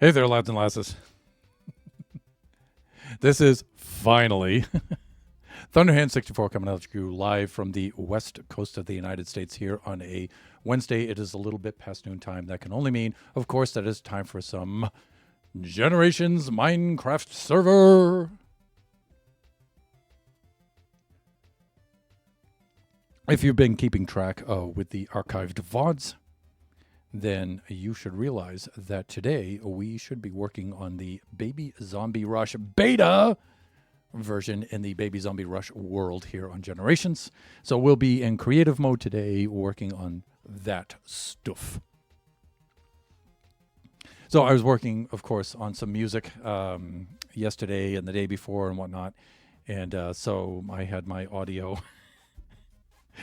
Hey there, lads and lasses. This is finally Thunderhand 64 coming at you live from the west coast of the United States here on a Wednesday. It is a little bit past noontime. That can only mean, of course, that it's time for some Generations Minecraft server. If you've been keeping track with the archived VODs, then you should realize that today we should be working on the Baby Zombie Rush beta version in the Baby Zombie Rush world here on Generations. So we'll be in creative mode today working on that stuff. So I was working, of course, on some music yesterday and the day before and whatnot. And so I had my audio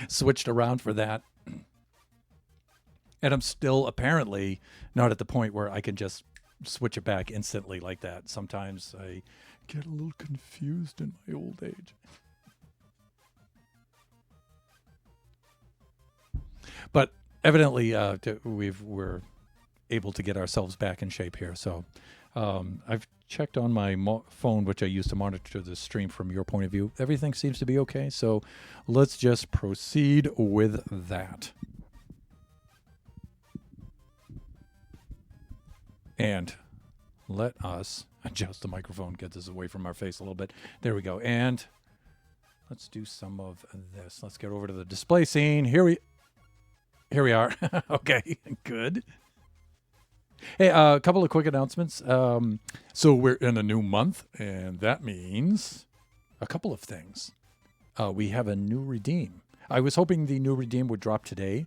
switched around for that. And I'm still apparently not at the point where I can just switch it back instantly like that. Sometimes I get a little confused in my old age. But evidently, we're able to get ourselves back in shape here. So I've checked on my phone, which I use to monitor the stream from your point of view. Everything seems to be okay. So let's just proceed with that. And let us adjust the microphone, get this away from our face a little bit. There we go. And let's do some of this. Let's get over to the display scene. Here we are. Okay, good. Hey, a couple of quick announcements. So we're in a new month, and that means a couple of things. We have a new redeem. I was hoping the new redeem would drop today.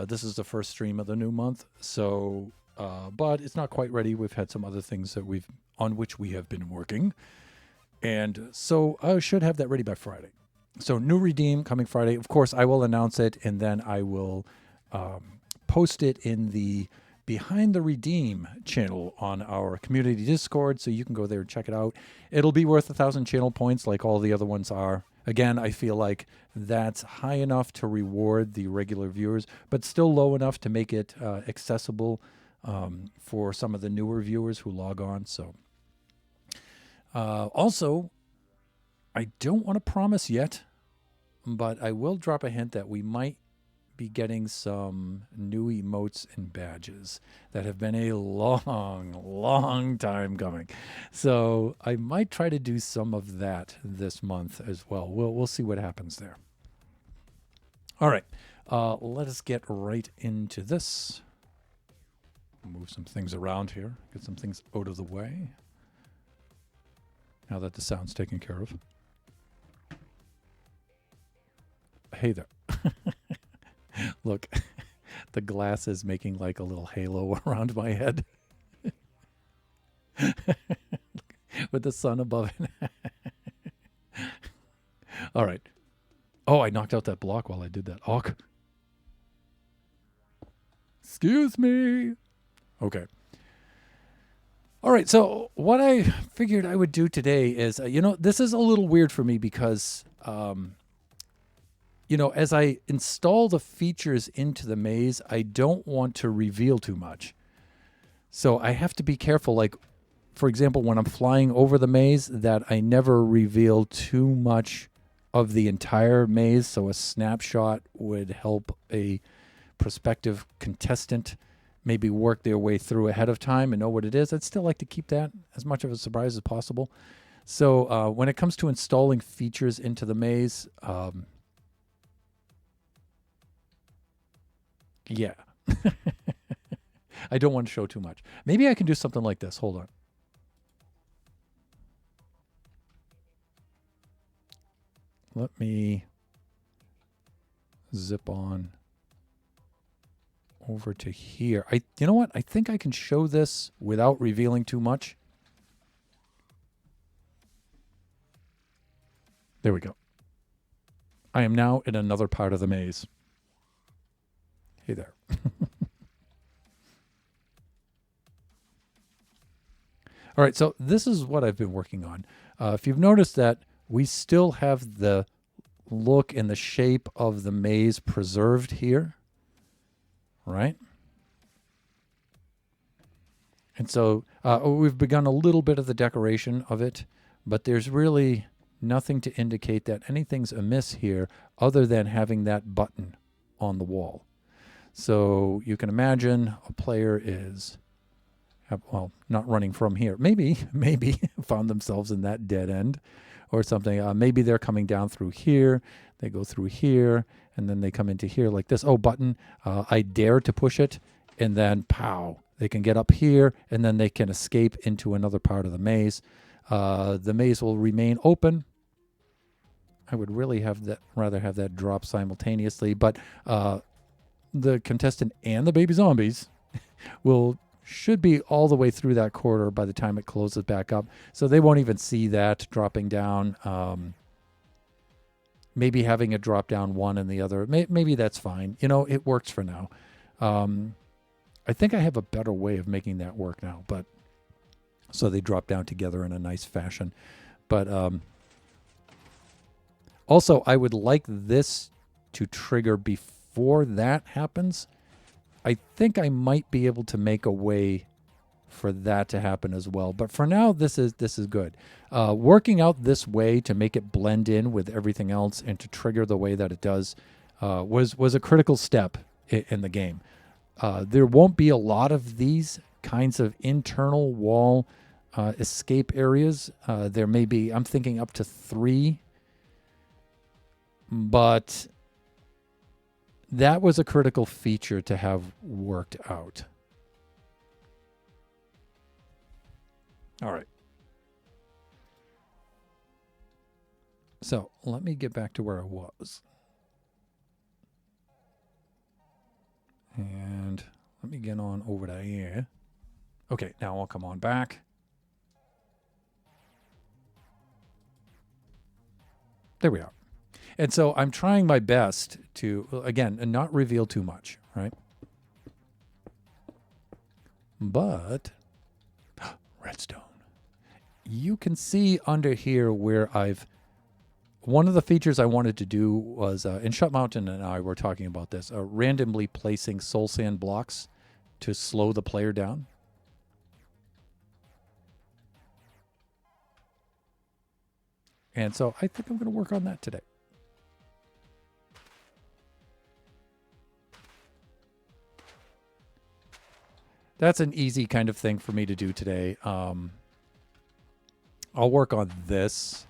This is the first stream of the new month, so but it's not quite ready. We've had some other things that on which we have been working, and so I should have that ready by Friday. So new redeem coming Friday. Of course, I will announce it, and then I will post it in the Behind the Redeem channel on our community Discord, so you can go there and check it out. It'll be worth 1,000 channel points like all the other ones are. Again, I feel like that's high enough to reward the regular viewers, but still low enough to make it accessible for some of the newer viewers who log on. So also, I don't want to promise yet, but I will drop a hint that we might be getting some new emotes and badges that have been a long time coming. So I might try to do some of that this month as well. We'll see what happens there. All right, let us get right into this. Move some things around here, get some things out of the way. Now that the sound's taken care of. Hey there. Look, the glass is making like a little halo around my head. With the sun above it. All right. Oh, I knocked out that block while I did that. Oh. Excuse me. Okay. All right. So what I figured I would do today is, this is a little weird for me because, as I install the features into the maze, I don't want to reveal too much. So I have to be careful. Like, for example, when I'm flying over the maze, that I never reveal too much of the entire maze. So a snapshot would help a prospective contestant maybe work their way through ahead of time and know what it is. I'd still like to keep that as much of a surprise as possible. So when it comes to installing features into the maze, yeah. I don't want to show too much. Maybe I can do something like this. Hold on. Let me zip on over to here. You know what? I think I can show this without revealing too much. There we go. I am now in another part of the maze. Hey there. All right, so this is what I've been working on. If you've noticed that we still have the look and the shape of the maze preserved here, right? And so we've begun a little bit of the decoration of it, but there's really nothing to indicate that anything's amiss here other than having that button on the wall. So you can imagine a player is, well, not running from here. Maybe found themselves in that dead end or something. Maybe they're coming down through here. They go through here, and then they come into here like this. Oh, button. I dare to push it, and then pow. They can get up here, and then they can escape into another part of the maze. The maze will remain open. I would really rather have that drop simultaneously, but the contestant and the baby zombies should be all the way through that corridor by the time it closes back up, so they won't even see that dropping down. Maybe having it drop down one and the other, maybe that's fine. It works for now. I think I have a better way of making that work now, but so they drop down together in a nice fashion. But also, I would like this to trigger before that happens. I think I might be able to make a way for that to happen as well. But for now, this is good. Working out this way to make it blend in with everything else and to trigger the way that it does was a critical step in the game. There won't be a lot of these kinds of internal wall escape areas. There may be, I'm thinking up to 3, but that was a critical feature to have worked out. All right. So let me get back to where I was. And let me get on over to here. Okay, now I'll come on back. There we are. And so I'm trying my best to, again, not reveal too much, right? But, redstone. You can see under here where one of the features I wanted to do was, and Shut Mountain and I were talking about this, randomly placing soul sand blocks to slow the player down. And so I think I'm going to work on that today. That's an easy kind of thing for me to do today. I'll work on this.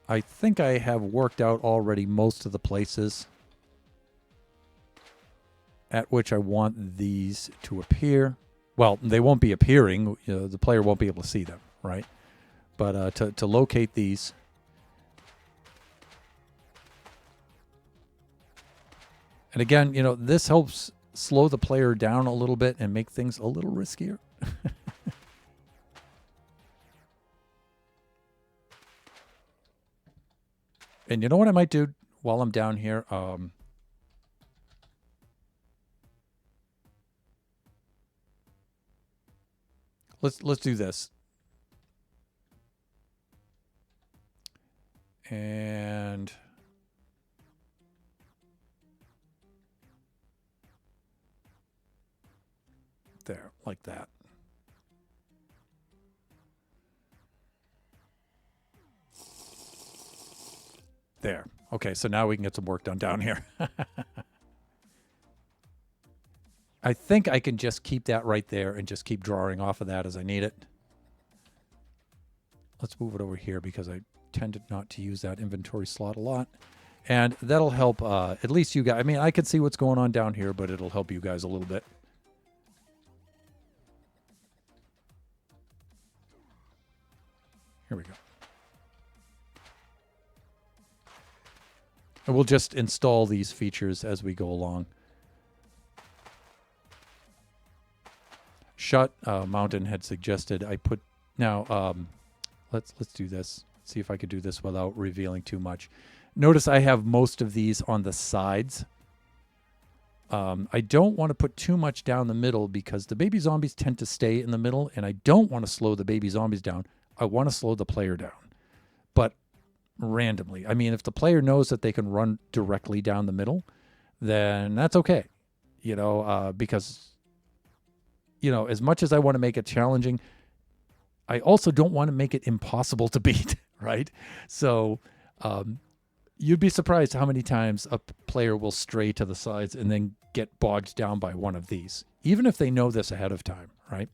I think I have worked out already most of the places at which I want these to appear. Well, they won't be appearing. The player won't be able to see them, right? But to locate these. And again, this helps slow the player down a little bit and make things a little riskier. And you know what I might do while I'm down here? Let's do this. And there, like that. There. Okay, so now we can get some work done down here. I think I can just keep that right there and just keep drawing off of that as I need it. Let's move it over here because I tended not to use that inventory slot a lot. And that'll help at least you guys. I mean, I can see what's going on down here, but it'll help you guys a little bit. Here we go. And we'll just install these features as we go along. Shut Mountain had suggested I put now. Let's do this. See if I could do this without revealing too much. Notice I have most of these on the sides. I don't want to put too much down the middle because the baby zombies tend to stay in the middle, and I don't want to slow the baby zombies down. I want to slow the player down, but randomly. I mean, if the player knows that they can run directly down the middle, then that's okay, because as much as I want to make it challenging, I also don't want to make it impossible to beat, right? So you'd be surprised how many times a player will stray to the sides and then get bogged down by one of these, even if they know this ahead of time, right?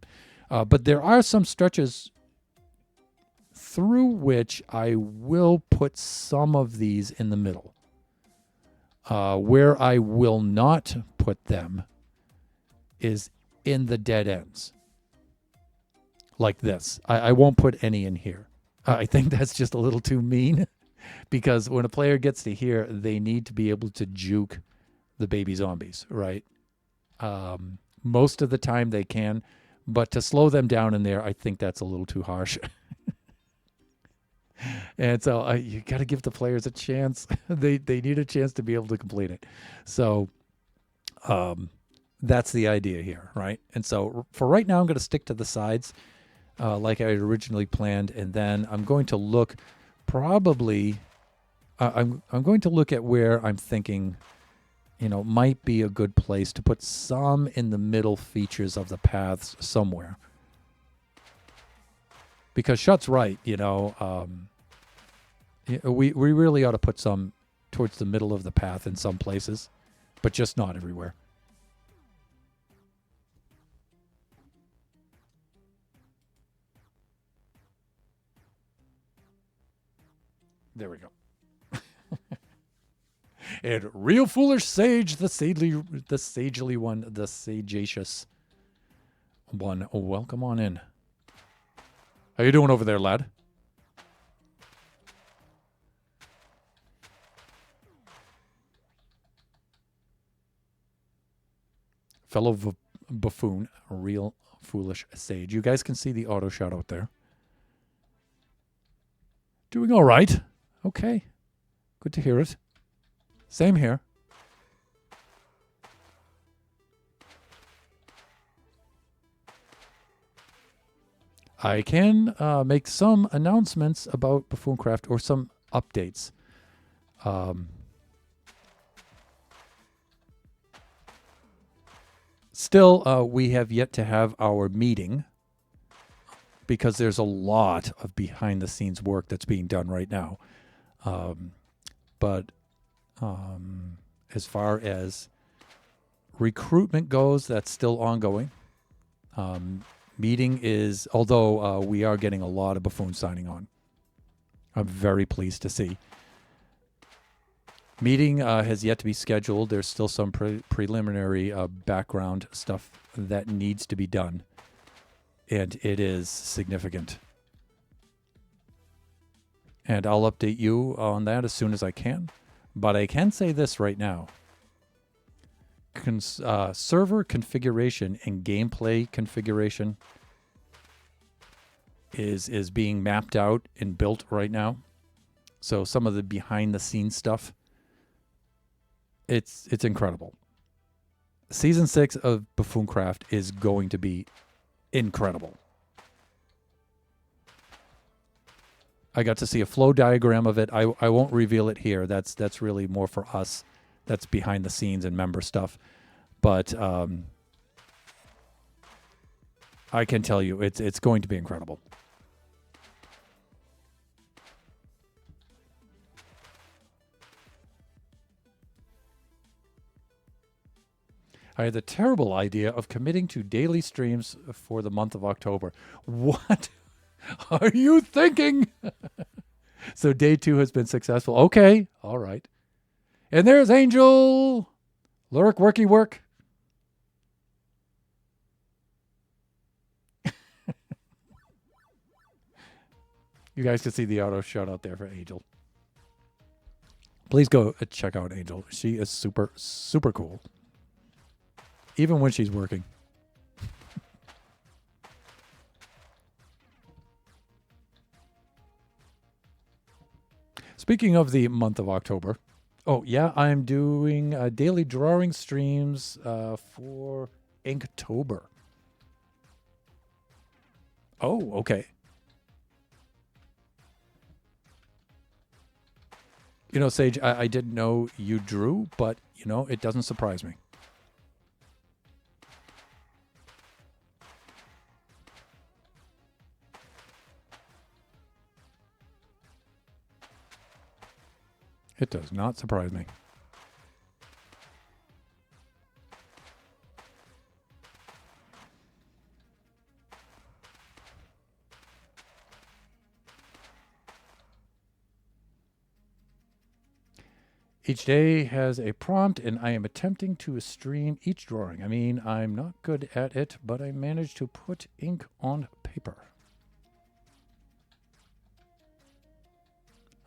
But there are some stretches through which I will put some of these in the middle. Where I will not put them is in the dead ends. Like this. I won't put any in here. I think that's just a little too mean because when a player gets to here, they need to be able to juke the baby zombies, right? Most of the time they can, but to slow them down in there, I think that's a little too harsh. And so you got to give the players a chance. They need a chance to be able to complete it. So that's the idea here, right? And so for right now, I'm going to stick to the sides like I originally planned, and then I'm going to look probably. I'm going to look at where I'm thinking, might be a good place to put some in the middle features of the paths somewhere. Because Shut's right, we really ought to put some towards the middle of the path in some places, but just not everywhere. There we go. And real foolish sage, the sagely one, the sagacious one. Oh, welcome on in. How you doing over there, lad? Fellow buffoon, a real foolish sage. You guys can see the auto shout out there. Doing all right. Okay. Good to hear it. Same here. I can make some announcements about Buffooncraft or some updates. Still, we have yet to have our meeting because there's a lot of behind-the-scenes work that's being done right now. But as far as recruitment goes, that's still ongoing. Meeting is, although we are getting a lot of buffoons signing on. I'm very pleased to see. Meeting has yet to be scheduled. There's still some preliminary background stuff that needs to be done. And it is significant. And I'll update you on that as soon as I can. But I can say this right now. Server configuration and gameplay configuration is being mapped out and built right now. So some of the behind the scenes stuff, it's incredible. Season 6 of Buffooncraft is going to be incredible. I got to see a flow diagram of it. I won't reveal it here. That's really more for us. That's behind the scenes and member stuff. But I can tell you it's going to be incredible. I had the terrible idea of committing to daily streams for the month of October. What are you thinking? So day 2 has been successful. Okay. All right. And there's Angel. Lurk, worky work. You guys can see the auto shout out there for Angel. Please go check out Angel. She is super, super cool. Even when she's working. Speaking of the month of October. Oh, yeah, I'm doing daily drawing streams for Inktober. Oh, okay. Sage, I didn't know you drew, but, it doesn't surprise me. It does not surprise me. Each day has a prompt, and I am attempting to stream each drawing. I mean, I'm not good at it, but I managed to put ink on paper.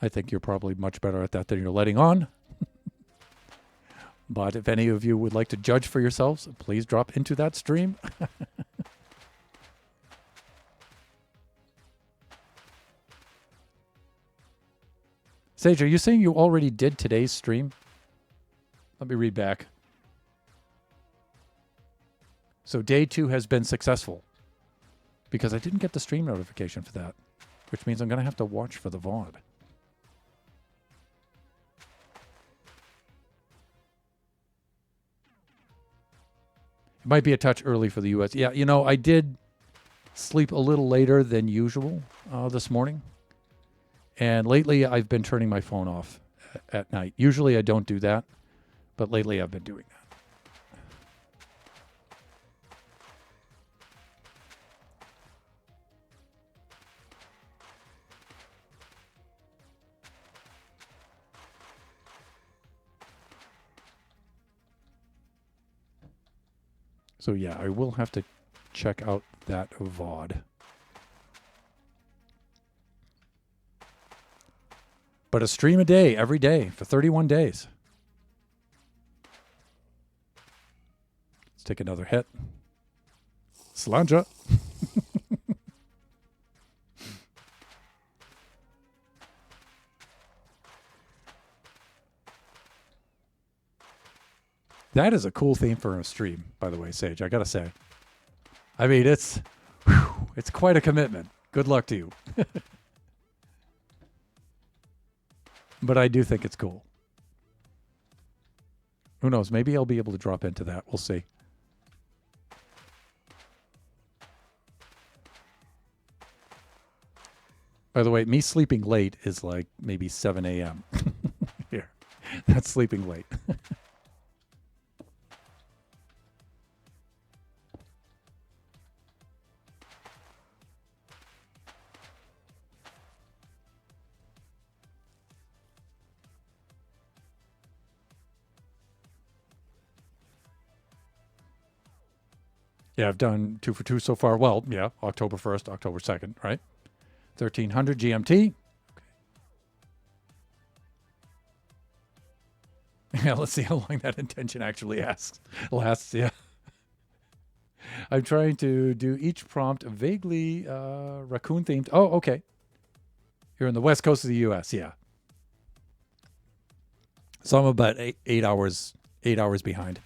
I think you're probably much better at that than you're letting on. But if any of you would like to judge for yourselves, please drop into that stream. Sage, are you saying you already did today's stream? Let me read back. So day 2 has been successful because I didn't get the stream notification for that, which means I'm going to have to watch for the VOD. It might be a touch early for the U.S. Yeah, you know, I did sleep a little later than usual this morning. And lately, I've been turning my phone off at night. Usually, I don't do that, but lately, I've been doing that. So yeah, I will have to check out that VOD. But a stream a day, every day, for 31 days. Let's take another hit. Cilantro. That is a cool theme for a stream, by the way, Sage, I gotta say. I mean, it's quite a commitment. Good luck to you. But I do think it's cool. Who knows? Maybe I'll be able to drop into that. We'll see. By the way, me sleeping late is like maybe 7 a.m. Here. That's sleeping late. Yeah, I've done 2 for 2 so far. Well, yeah, October 1st, October 2nd, right? 1300 GMT. Okay. Yeah, let's see how long that intention actually lasts. Yeah. I'm trying to do each prompt vaguely raccoon themed. Oh, okay. You're in the west coast of the U.S. Yeah. So I'm about eight hours behind.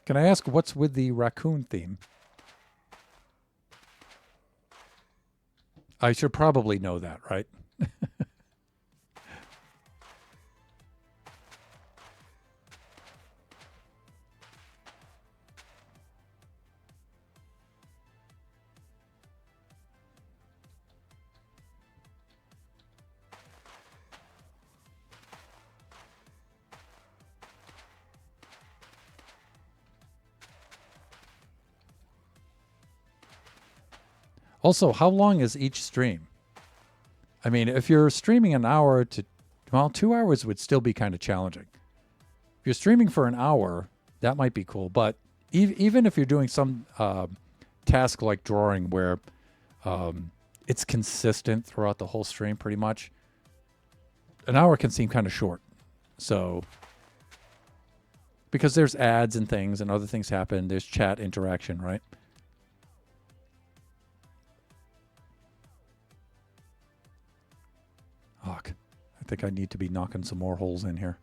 Can I ask what's with the raccoon theme? I should probably know that, right? Also, how long is each stream? I mean, if you're streaming an hour to, well, 2 hours would still be kind of challenging. If you're streaming for an hour, that might be cool. But even if you're doing some task like drawing where it's consistent throughout the whole stream pretty much, an hour can seem kind of short. So, because there's ads and things and other things happen, there's chat interaction, right? Fuck. I think I need to be knocking some more holes in here.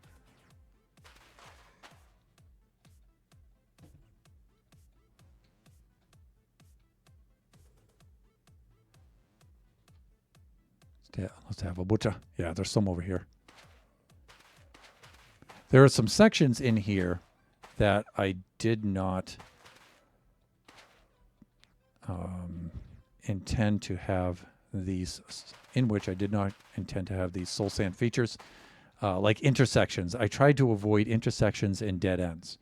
Let's have a butcher. Yeah, there's some over here. There are some sections in here that I did not intend to have these, in which I did not intend to have these soul sand features, like intersections. I tried to avoid intersections and dead ends.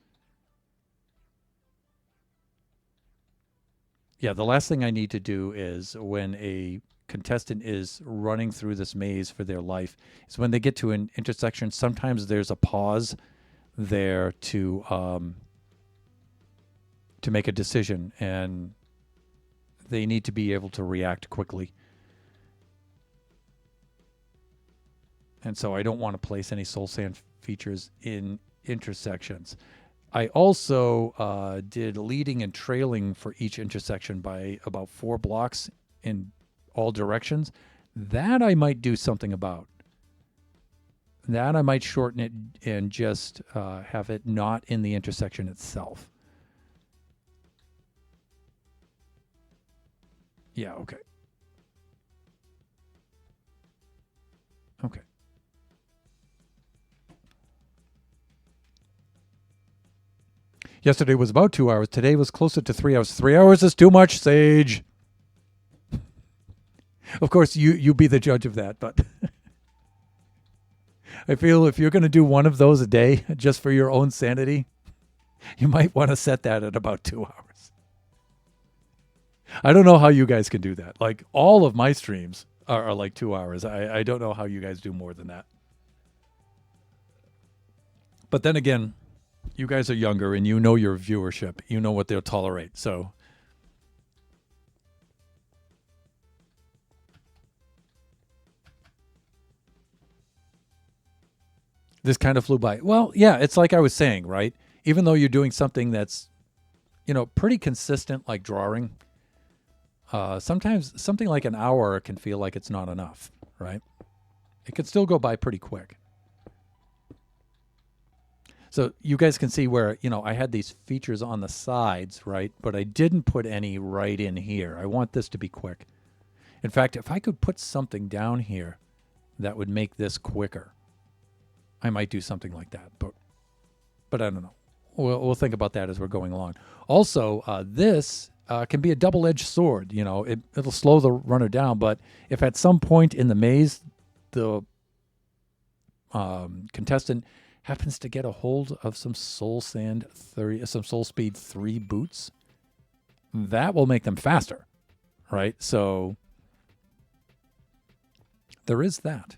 Yeah, the last thing I need to do is when a contestant is running through this maze for their life is when they get to an intersection, sometimes there's a pause there to make a decision, and they need to be able to react quickly. And so I don't want to place any soul sand features in intersections. I also did leading and trailing for each intersection by about 4 blocks in all directions. That I might do something about. That I might shorten it and just have it not in the intersection itself. Yeah, okay. Okay. Yesterday was about 2 hours. Today was closer to 3 hours. 3 hours is too much, Sage. Of course, you be the judge of that, but I feel if you're going to do one of those a day just for your own sanity, you might want to set that at about 2 hours. I don't know how you guys can do that. Like, all of my streams are like 2 hours. I don't know how you guys do more than that. But then again, you guys are younger and you know your viewership. You know what they'll tolerate. So this kind of flew by. Well, yeah, it's like I was saying, right? Even though you're doing something that's, pretty consistent, like drawing, sometimes something like an hour can feel like it's not enough, right? It can still go by pretty quick. So you guys can see where, I had these features on the sides, right? But I didn't put any right in here. I want this to be quick. In fact, if I could put something down here that would make this quicker, I might do something like that. But I don't know. We'll think about that as we're going along. Also, this can be a double-edged sword. It'll slow the runner down. But if at some point in the maze, the contestant happens to get a hold of some Soul Speed 3 boots, that will make them faster, right? So there is that.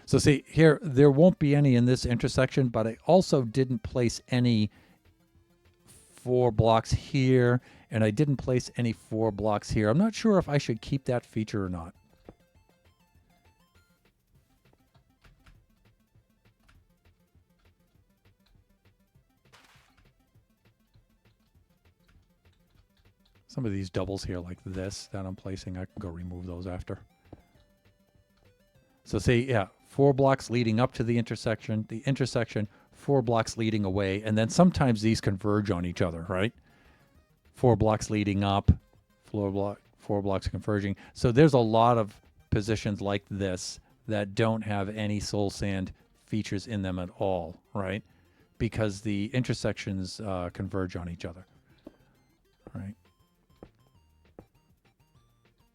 So see, here, there won't be any in this intersection, but I also didn't place any 4 blocks here, and I didn't place any 4 blocks here. I'm not sure if I should keep that feature or not. Some of these doubles here like this that I'm placing, I can go remove those after. So see, yeah, 4 blocks leading up to the intersection, 4 blocks leading away, and then sometimes these converge on each other, right? 4 blocks leading up, 4 blocks converging. So there's a lot of positions like this that don't have any soul sand features in them at all, right? Because the intersections converge on each other, right?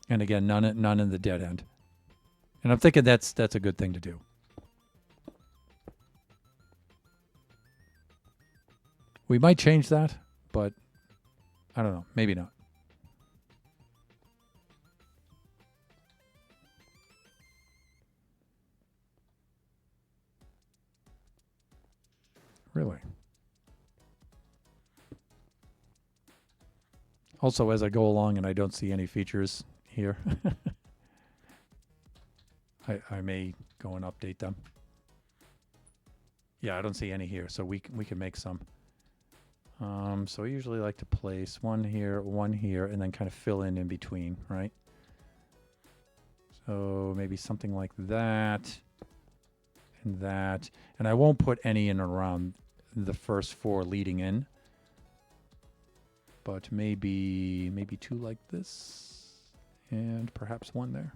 And again, none in the dead end. And I'm thinking that's a good thing to do. We might change that, but I don't know. Maybe not. Really. Also, as I go along and I don't see any features here, I may go and update them. Yeah, I don't see any here, so we can make some. So I usually like to place one here, and then kind of fill in between, right? So maybe something like that and that. And I won't put any in around the first 4 leading in. But maybe 2 like this And perhaps one there.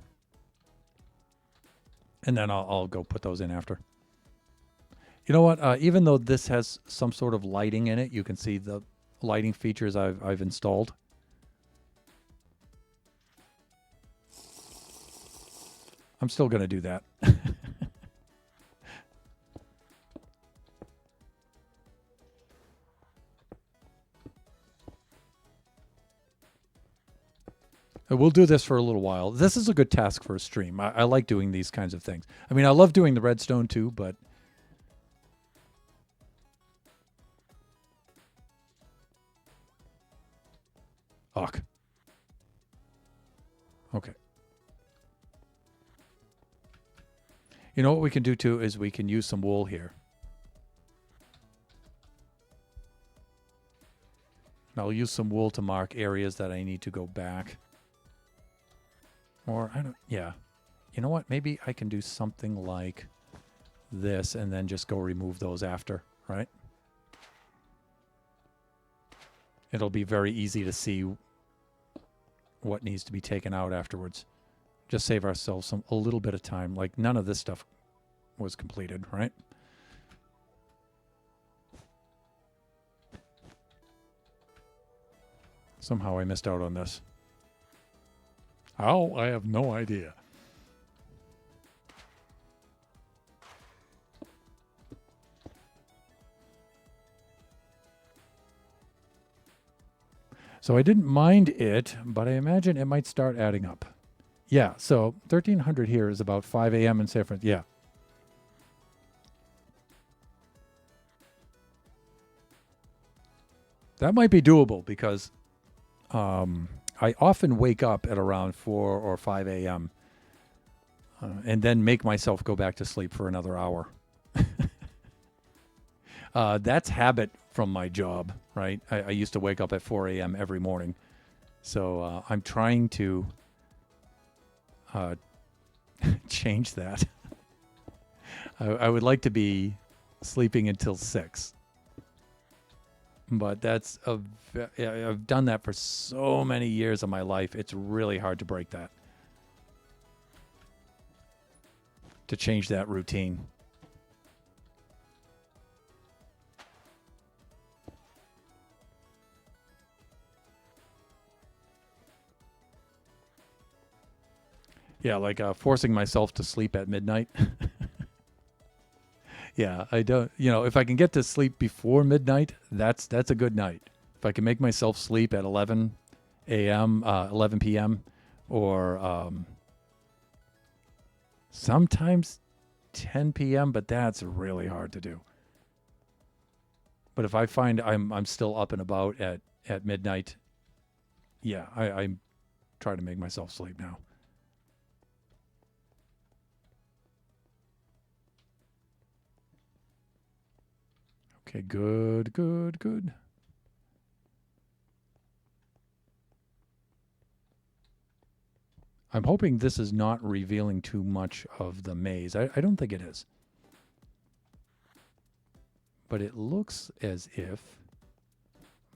And then I'll go put those in after. You know what? Even though this has some sort of lighting in it, you can see the lighting features I've installed. I'm still going to do that. We'll do this for a little while. This is a good task for a stream. I like doing these kinds of things. I mean, I love doing the redstone too, but... Ugh. Okay. You know what we can do too is we can use some wool here. I'll use some wool to mark areas that I need to go back. Or, I don't, yeah. You know what? Maybe I can do something like this and then just go remove those after, right? It'll be very easy to see what needs to be taken out afterwards. Just save ourselves a little bit of time. Like, none of this stuff was completed, right? Somehow I missed out on this. How? I have no idea. So I didn't mind it, but I imagine it might start adding up. Yeah, so 1300 here is about 5 a.m. in San Francisco. Yeah. That might be doable because I often wake up at around 4 or 5 a.m. And then make myself go back to sleep for another hour. That's habit from my job, right? I used to wake up at 4 a.m. every morning. So I'm trying to change that. I would like to be sleeping until 6. But I've done that for so many years of my life. It's really hard to break that. To change that routine. Yeah, like forcing myself to sleep at midnight. Yeah, I don't, if I can get to sleep before midnight, that's a good night. If I can make myself sleep at 11 a.m., 11 p.m., or sometimes 10 p.m., but that's really hard to do. But if I find I'm still up and about at midnight, yeah, I try to make myself sleep now. Okay, good, good, good. I'm hoping this is not revealing too much of the maze. I don't think it is. But it looks as if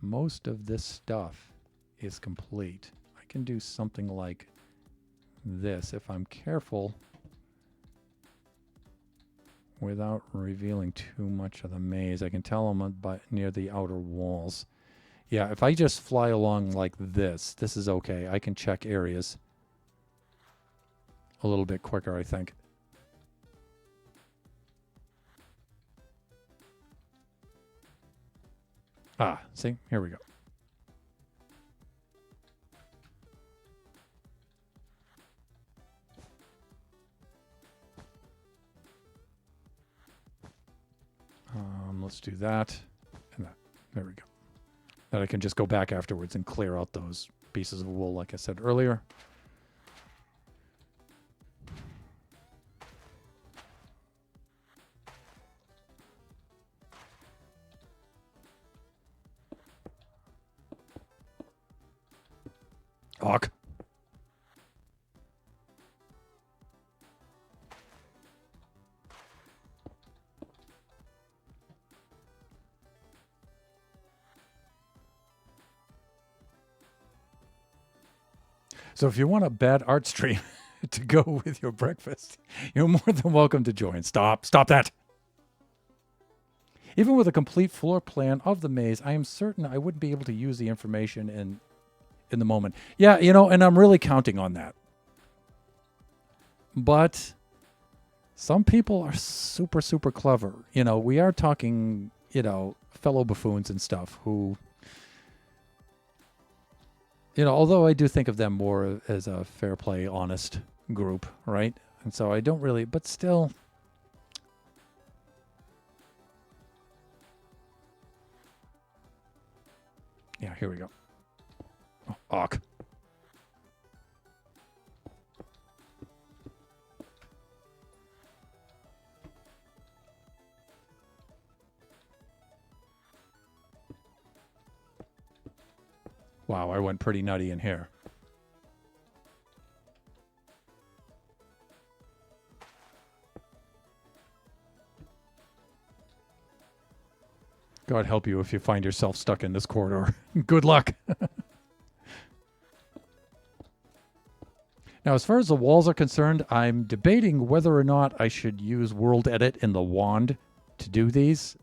most of this stuff is complete. I can do something like this if I'm careful without revealing too much of the maze. I can tell I'm near the outer walls. Yeah, if I just fly along like this is okay. I can check areas a little bit quicker, I think. Ah, see? Here we go. Let's do that. And that. There we go. Then I can just go back afterwards and clear out those pieces of wool like I said earlier. Hawk. So if you want a bad art stream to go with your breakfast, you're more than welcome to join. Stop that. Even with a complete floor plan of the maze, I am certain I wouldn't be able to use the information in the moment. Yeah, and I'm really counting on that. But some people are super, super clever. We are talking, fellow buffoons and stuff who, although I do think of them more as a fair play, honest group, right? And so I don't really, but still. Yeah, here we go. Oh, awk. Wow, I went pretty nutty in here. God help you if you find yourself stuck in this corridor. Good luck. Now, as far as the walls are concerned, I'm debating whether or not I should use World Edit in the wand to do these.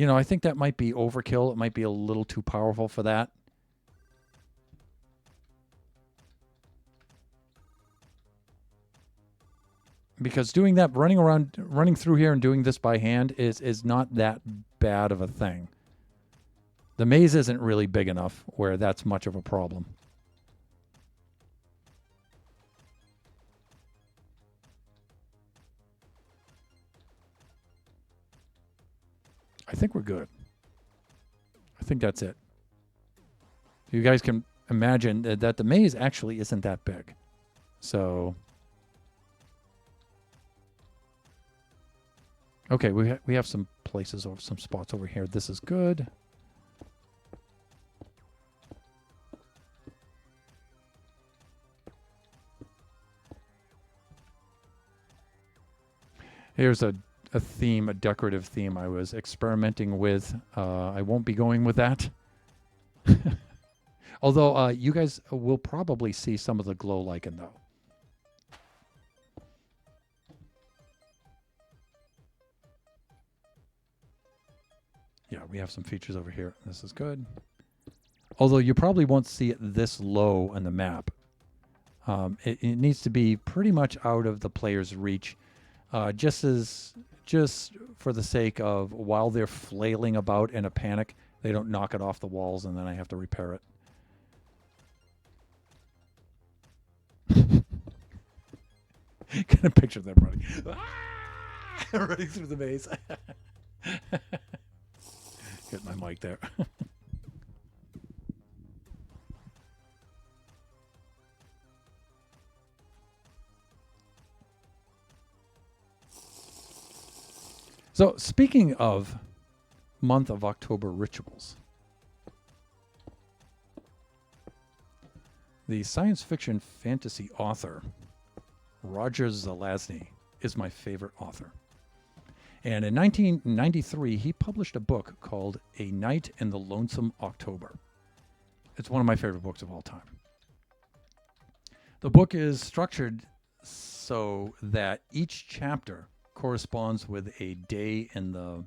I think that might be overkill. It might be a little too powerful for that. Because doing that, running through here and doing this by hand is not that bad of a thing. The maze isn't really big enough where that's much of a problem. I think we're good. I think that's it. You guys can imagine that the maze actually isn't that big. So... Okay, we have some places or some spots over here. This is good. Here's a theme, a decorative theme I was experimenting with. I won't be going with that. Although you guys will probably see some of the glow lichen though. Yeah, we have some features over here. This is good. Although you probably won't see it this low on the map. It needs to be pretty much out of the player's reach. Just for the sake of while they're flailing about in a panic, they don't knock it off the walls and then I have to repair it. Kind of picture them running. Running through the maze. Hit my mic there. So, speaking of month of October rituals, the science fiction fantasy author Roger Zelazny is my favorite author. And in 1993, he published a book called A Night in the Lonesome October. It's one of my favorite books of all time. The book is structured so that each chapter corresponds with a day in the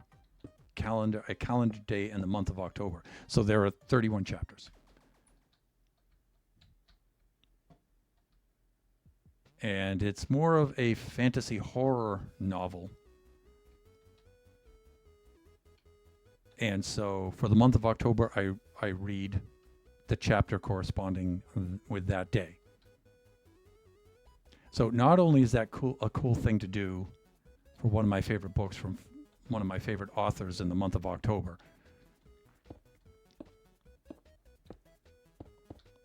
calendar, a calendar day in the month of October. So there are 31 chapters. And it's more of a fantasy horror novel. And so for the month of October, I read the chapter corresponding with that day. So not only is that a cool thing to do for one of my favorite books from one of my favorite authors in the month of October,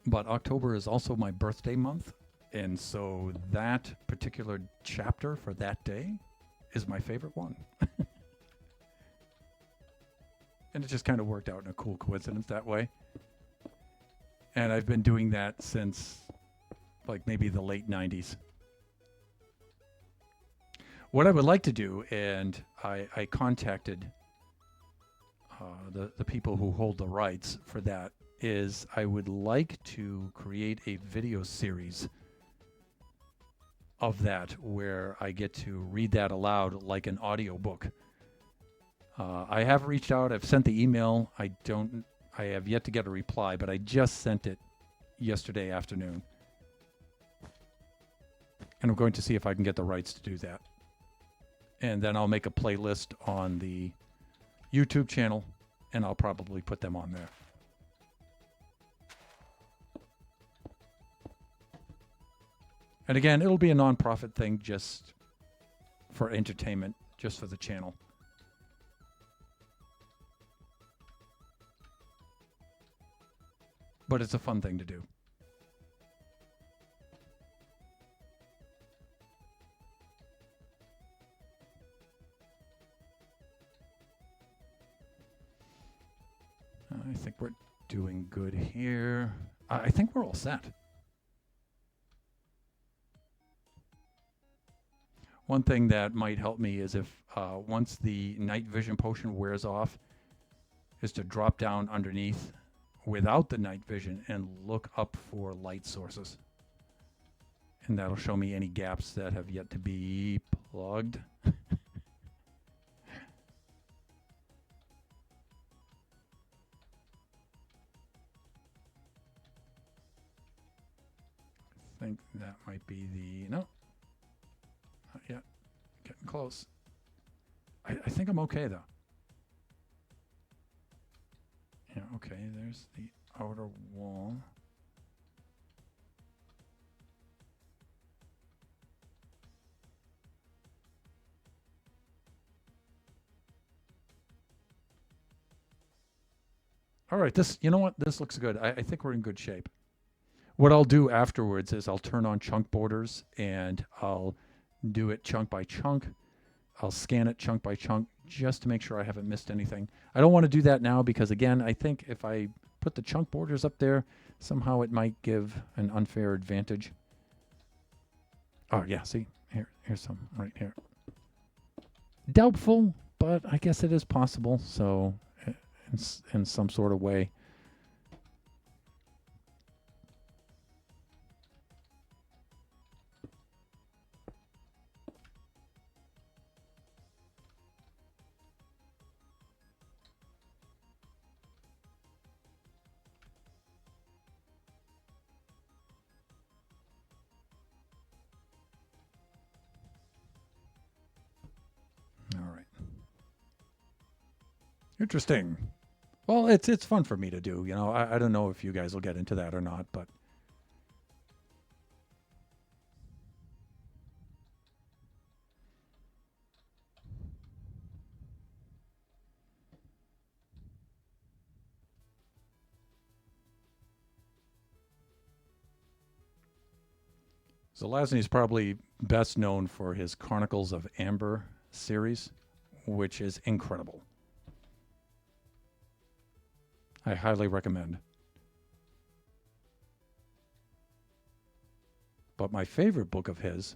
but October is also my birthday month. And so that particular chapter for that day is my favorite one. And it just kind of worked out in a cool coincidence that way. And I've been doing that since like maybe the late 90s. What I would like to do, and I contacted the people who hold the rights for that, is I would like to create a video series of that where I get to read that aloud like an audiobook. I have reached out. I've sent the email. I have yet to get a reply, but I just sent it yesterday afternoon. And I'm going to see if I can get the rights to do that. And then I'll make a playlist on the YouTube channel, and I'll probably put them on there. And again, it'll be a non-profit thing, just for entertainment, just for the channel. But it's a fun thing to do. I think we're doing good here. I think we're all set. One thing that might help me is if once the night vision potion wears off, is to drop down underneath without the night vision and look up for light sources. And that'll show me any gaps that have yet to be plugged. I think that might be the, no, not yet, getting close. I think I'm okay though. Yeah, okay, there's the outer wall. All right, this, you know what, this looks good. I think we're in good shape. What I'll do afterwards is I'll turn on chunk borders and I'll do it chunk by chunk. I'll scan it chunk by chunk just to make sure I haven't missed anything. I don't want to do that now because, again, I think if I put the chunk borders up there, somehow it might give an unfair advantage. Oh, yeah, see? Here's some right here. Doubtful, but I guess it is possible, so in some sort of way. Interesting. Well, it's fun for me to do. You know, I don't know if you guys will get into that or not, but Zelazny is probably best known for his Chronicles of Amber series, which is incredible. I highly recommend. But my favorite book of his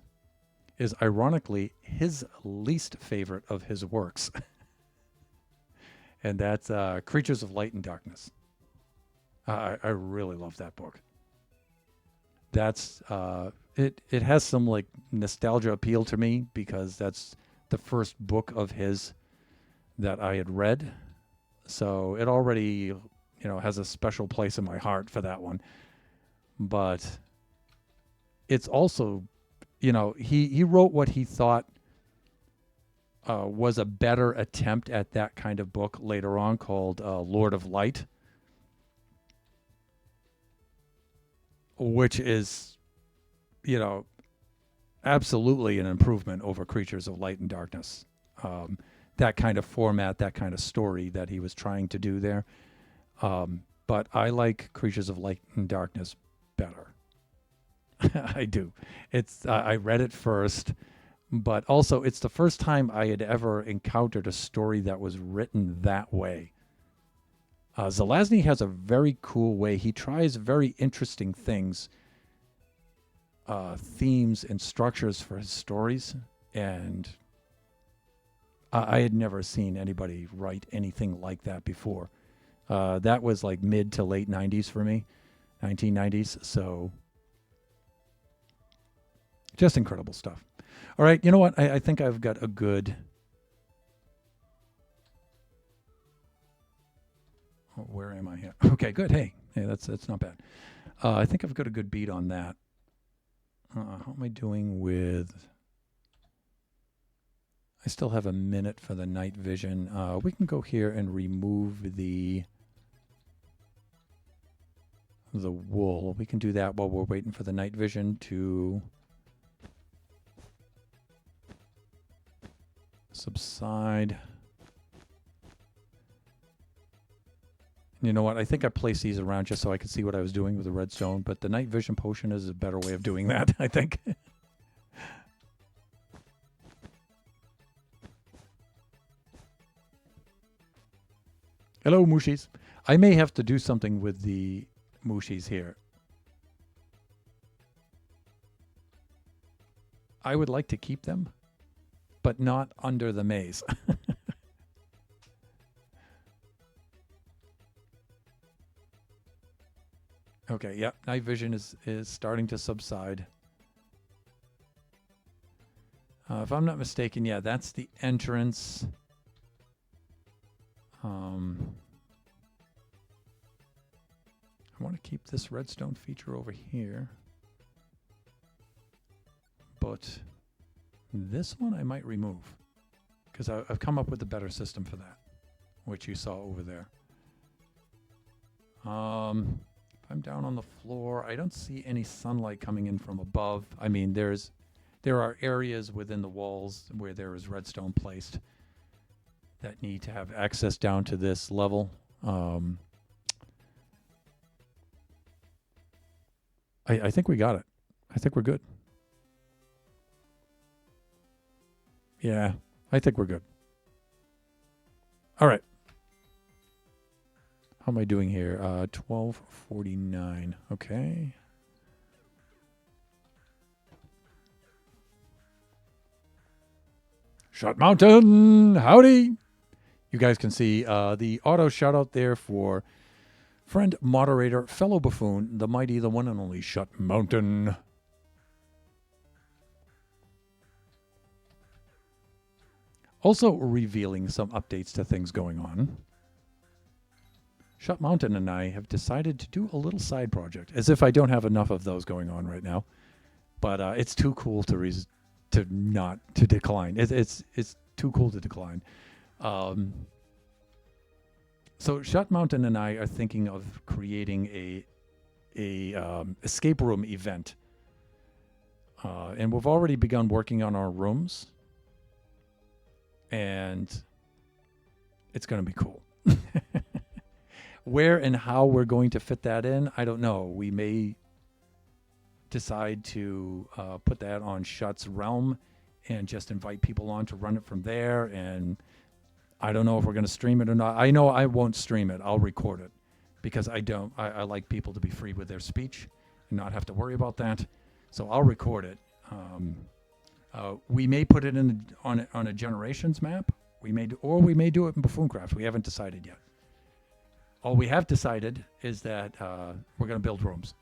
is, ironically, his least favorite of his works. And that's Creatures of Light and Darkness. I really love that book. That's it has some like nostalgia appeal to me because that's the first book of his that I had read. So it already, has a special place in my heart for that one. But it's also, he wrote what he thought was a better attempt at that kind of book later on, called Lord of Light, which is, absolutely an improvement over Creatures of Light and Darkness. That kind of format, that kind of story that he was trying to do there. But I like Creatures of Light and Darkness better. I do. I read it first, but also it's the first time I had ever encountered a story that was written that way. Zelazny has a very cool way. He tries very interesting things, themes and structures for his stories, and I had never seen anybody write anything like that before. That was like mid to late 90s for me, 1990s. So just incredible stuff. All right, you know what? I think I've got a good... Oh, where am I here? Okay, good. Hey, that's not bad. I think I've got a good beat on that. How am I doing with... I still have a minute for the night vision. We can go here and remove the wool. We can do that while we're waiting for the night vision to subside. You know what? I think I placed these around just so I could see what I was doing with the redstone, but the night vision potion is a better way of doing that, I think. Hello, Mushis. I may have to do something with the Mushis here. I would like to keep them, but not under the maze. Okay, yep, night vision is starting to subside. If I'm not mistaken, yeah, that's the entrance. I want to keep this redstone feature over here. But this one I might remove, because I've come up with a better system for that, which you saw over there. If I'm down on the floor, I don't see any sunlight coming in from above. I mean, there are areas within the walls where there is redstone placed that need to have access down to this level. I think we got it. I think we're good. Yeah, I think we're good. All right. How am I doing here? 12:49. Okay. Shut Mountain, howdy. You guys can see the auto shout out there for friend, moderator, fellow buffoon, the mighty, the one and only Shut Mountain. Also revealing some updates to things going on. Shut Mountain and I have decided to do a little side project, as if I don't have enough of those going on right now. But it's too cool to decline. It's too cool to decline. So Shut Mountain and I are thinking of creating a escape room event, and we've already begun working on our rooms, and it's going to be cool. Where and how we're going to fit that in, I don't know. We may decide to put that on Shut's Realm and just invite people on to run it from there. And I don't know if we're going to stream it or not. I know I won't stream it. I'll record it because I like people to be free with their speech and not have to worry about that. So I'll record it. We may put it on a Generations map. We may do it in Buffooncraft. We haven't decided yet. All we have decided is that we're going to build rooms.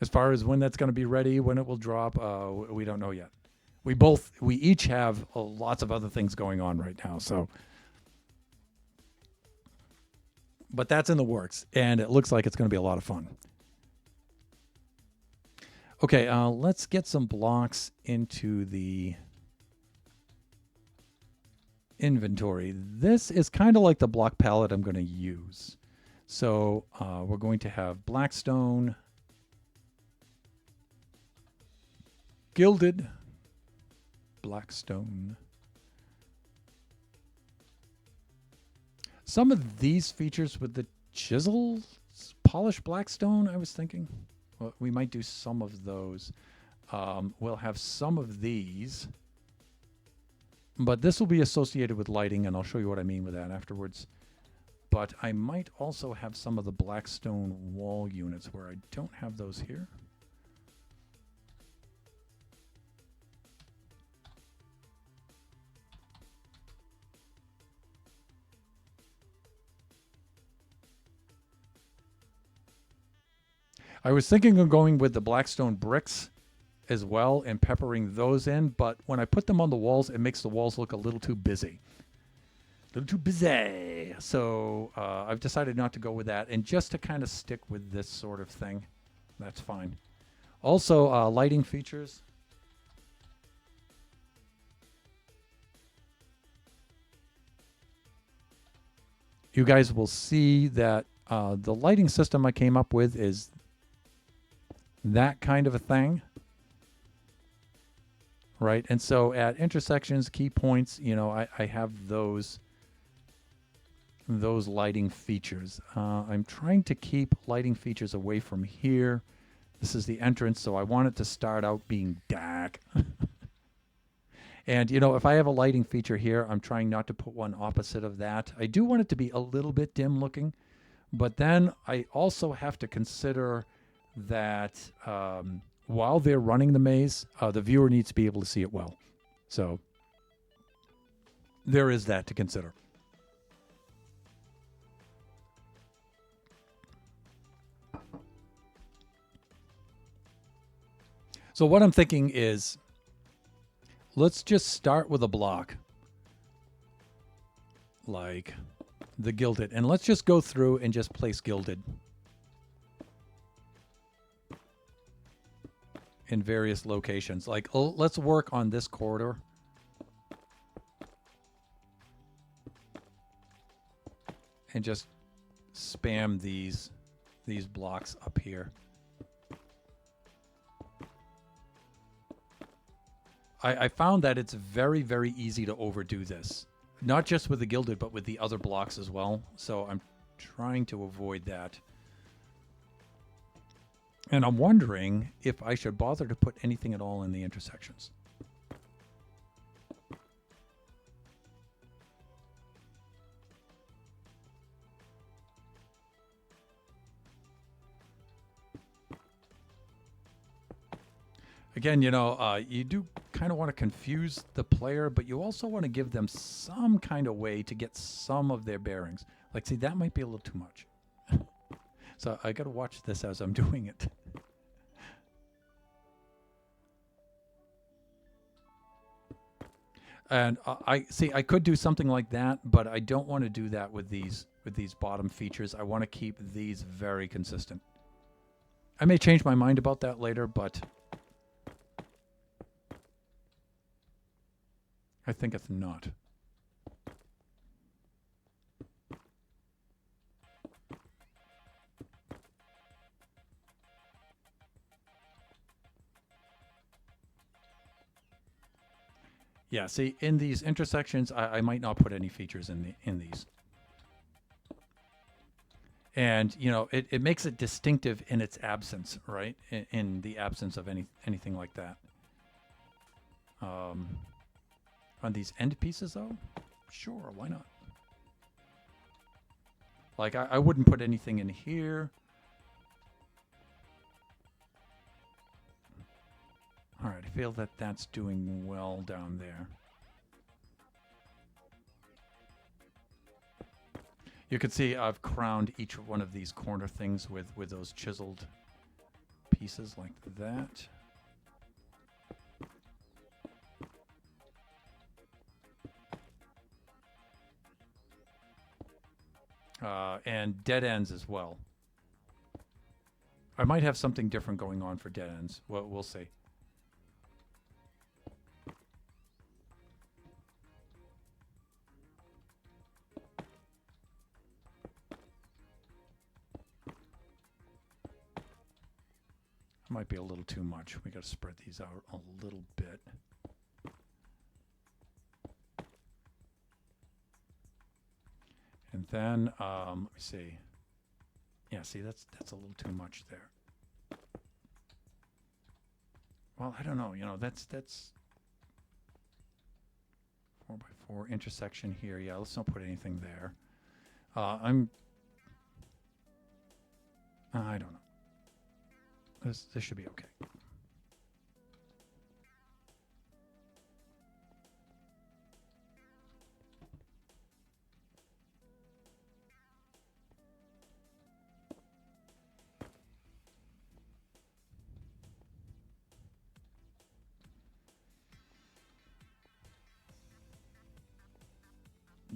As far as when that's going to be ready, when it will drop, we don't know yet. We each have lots of other things going on right now. So, but that's in the works, and it looks like it's going to be a lot of fun. Okay, let's get some blocks into the inventory. This is kind of like the block palette I'm going to use. So we're going to have Blackstone, Gilded, Blackstone. Some of these features with the chisel, polished Blackstone, I was thinking. Well, we might do some of those. We'll have some of these. But this will be associated with lighting, and I'll show you what I mean with that afterwards. But I might also have some of the Blackstone wall units where I don't have those here. I was thinking of going with the Blackstone bricks as well and peppering those in, but when I put them on the walls, it makes the walls look a little too busy. A little too busy. So I've decided not to go with that, and just to kind of stick with this sort of thing. That's fine. Also, lighting features. You guys will see that the lighting system I came up with is that kind of a thing. Right? And so at intersections, key points, you know, I have those lighting features. I'm trying to keep lighting features away from here. This is the entrance, so I want it to start out being dark. And, you know, if I have a lighting feature here, I'm trying not to put one opposite of that. I do want it to be a little bit dim looking, but then I also have to consider that while they're running the maze, the viewer needs to be able to see it well. So there is that to consider. So what I'm thinking is, let's just start with a block like the gilded, and let's just go through and just place gilded in various locations. Like, let's work on this corridor. And just spam these blocks up here. I found that it's very, very easy to overdo this. Not just with the gilded, but with the other blocks as well. So I'm trying to avoid that. And I'm wondering if I should bother to put anything at all in the intersections. Again, you know, you do kind of want to confuse the player, but you also want to give them some kind of way to get some of their bearings. Like, see, that might be a little too much. So I got to watch this as I'm doing it. And I could do something like that, but I don't want to do that with these bottom features. I want to keep these very consistent. I may change my mind about that later, but I think it's not. Yeah, see, in these intersections, I might not put any features in these. And, you know, it makes it distinctive in its absence, right? In the absence of anything like that. On these end pieces, though, sure, why not? Like, I wouldn't put anything in here. All right, I feel that that's doing well down there. You can see I've crowned each one of these corner things with those chiseled pieces like that. And dead ends as well. I might have something different going on for dead ends. Well, we'll see. Might be a little too much. We got to spread these out a little bit. And then, let me see. Yeah, see, that's a little too much there. Well, I don't know. You know, that's 4x4 intersection here. Yeah, let's not put anything there. I don't know. This should be okay.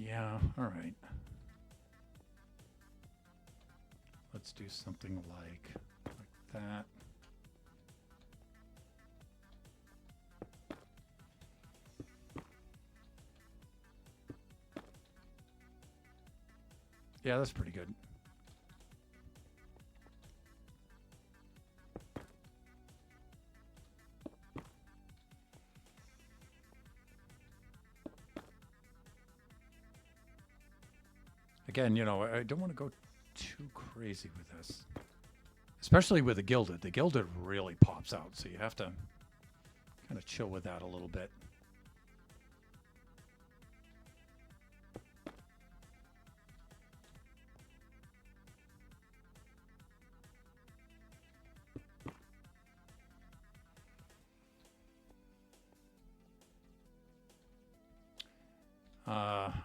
Yeah, all right. Let's do something like that. Yeah, that's pretty good. Again, you know, I don't want to go too crazy with this. Especially with the Gilded. The Gilded really pops out, so you have to kind of chill with that a little bit.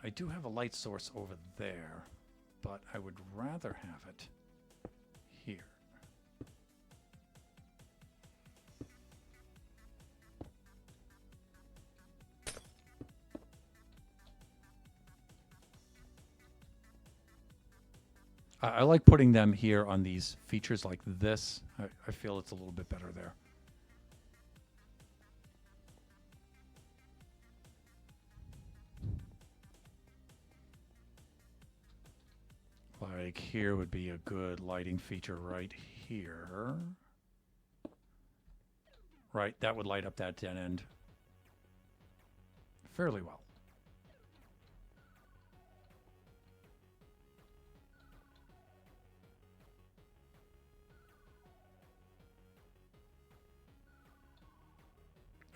I do have a light source over there, but I would rather have it here. I like putting them here on these features like this. I feel it's a little bit better there. Like here would be a good lighting feature right here. Right, that would light up that dead end fairly well.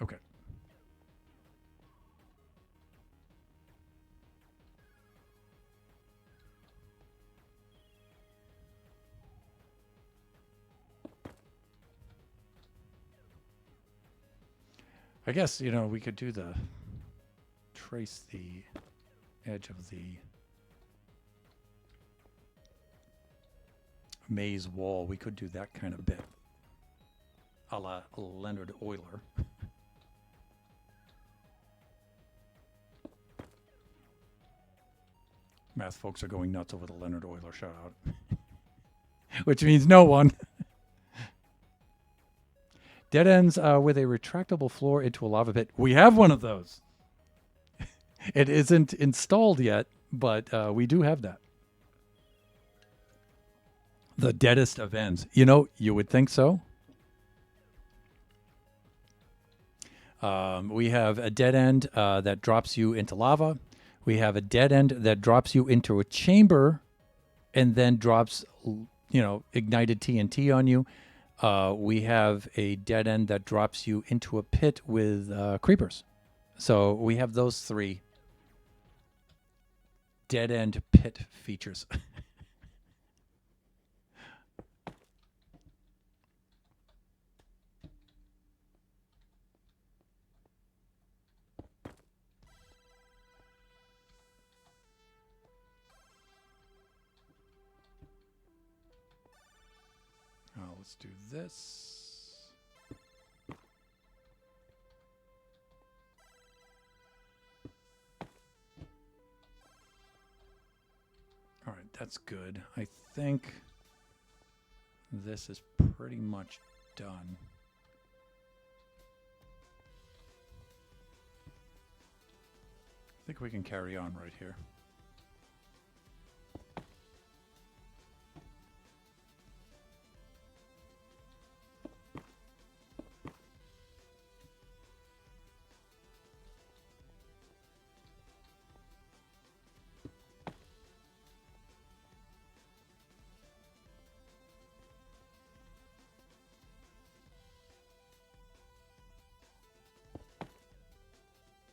Okay. I guess, you know, we could do the trace the edge of the maze wall. We could do that kind of bit, a la Leonard Euler. Math folks are going nuts over the Leonard Euler shout out, which means no one. Dead ends with a retractable floor into a lava pit. We have one of those. It isn't installed yet, but we do have that. The deadest of ends. You know, you would think so. We have a dead end that drops you into lava. We have a dead end that drops you into a chamber and then drops, you know, ignited TNT on you. We have a dead end that drops you into a pit with creepers. So we have those three dead end pit features. Let's do this. All right, that's good. I think this is pretty much done. I think we can carry on right here.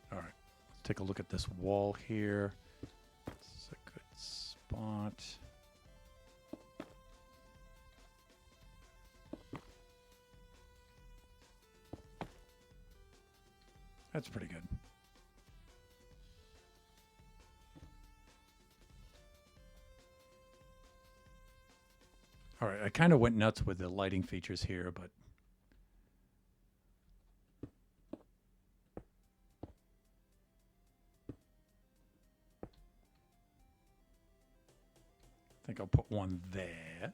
All right, let's take a look at this wall here. This is a good spot. That's pretty good. All right, I kind of went nuts with the lighting features here, but think I'll put one there.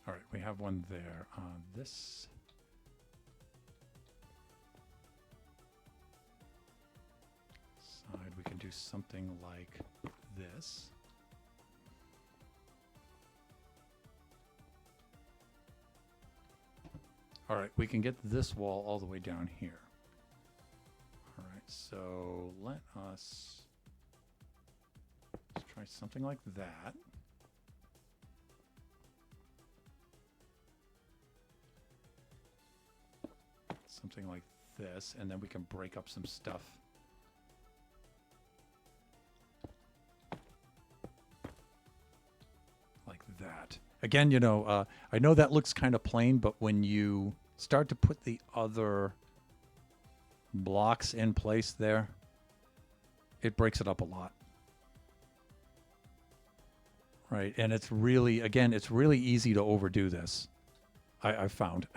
All right, we have one there. On this side, we can do something like this. All right, we can get this wall all the way down here. All right, so let's try something like that. Something like this, and then we can break up some stuff. Like that. Again, you know, I know that looks kind of plain, but when you start to put the other blocks in place there, it breaks it up a lot. Right, and it's really, again, it's really easy to overdo this, I've found.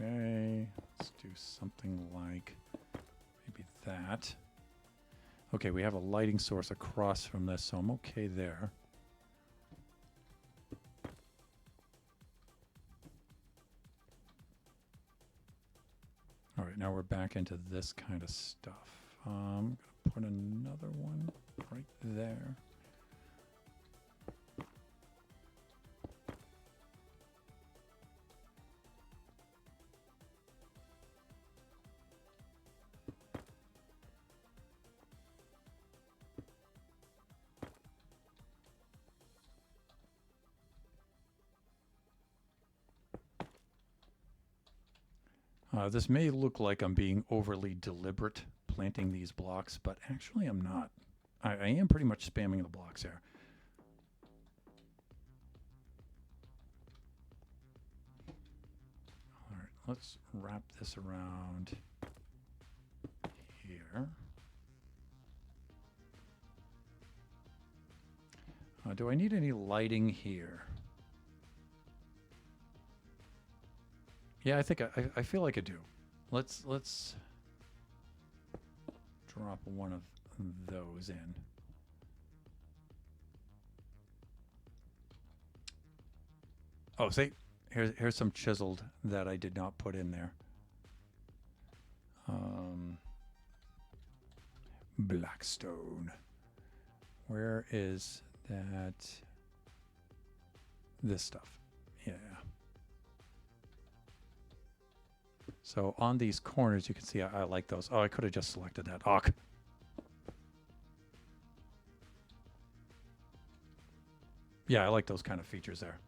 Okay, let's do something like maybe that. Okay, we have a lighting source across from this, so I'm okay there. All right, now we're back into this kind of stuff. I'm gonna put another one right there. This may look like I'm being overly deliberate planting these blocks, but actually I'm not. I am pretty much spamming the blocks here. All right, let's wrap this around here. Do I need any lighting here? Yeah, I think I feel like I do. Let's drop one of those in. Oh, see, here's some chiseled that I did not put in there. Blackstone. Where is that? This stuff. Yeah. So on these corners, you can see I like those. Oh, I could have just selected that. Awk. Yeah, I like those kind of features there.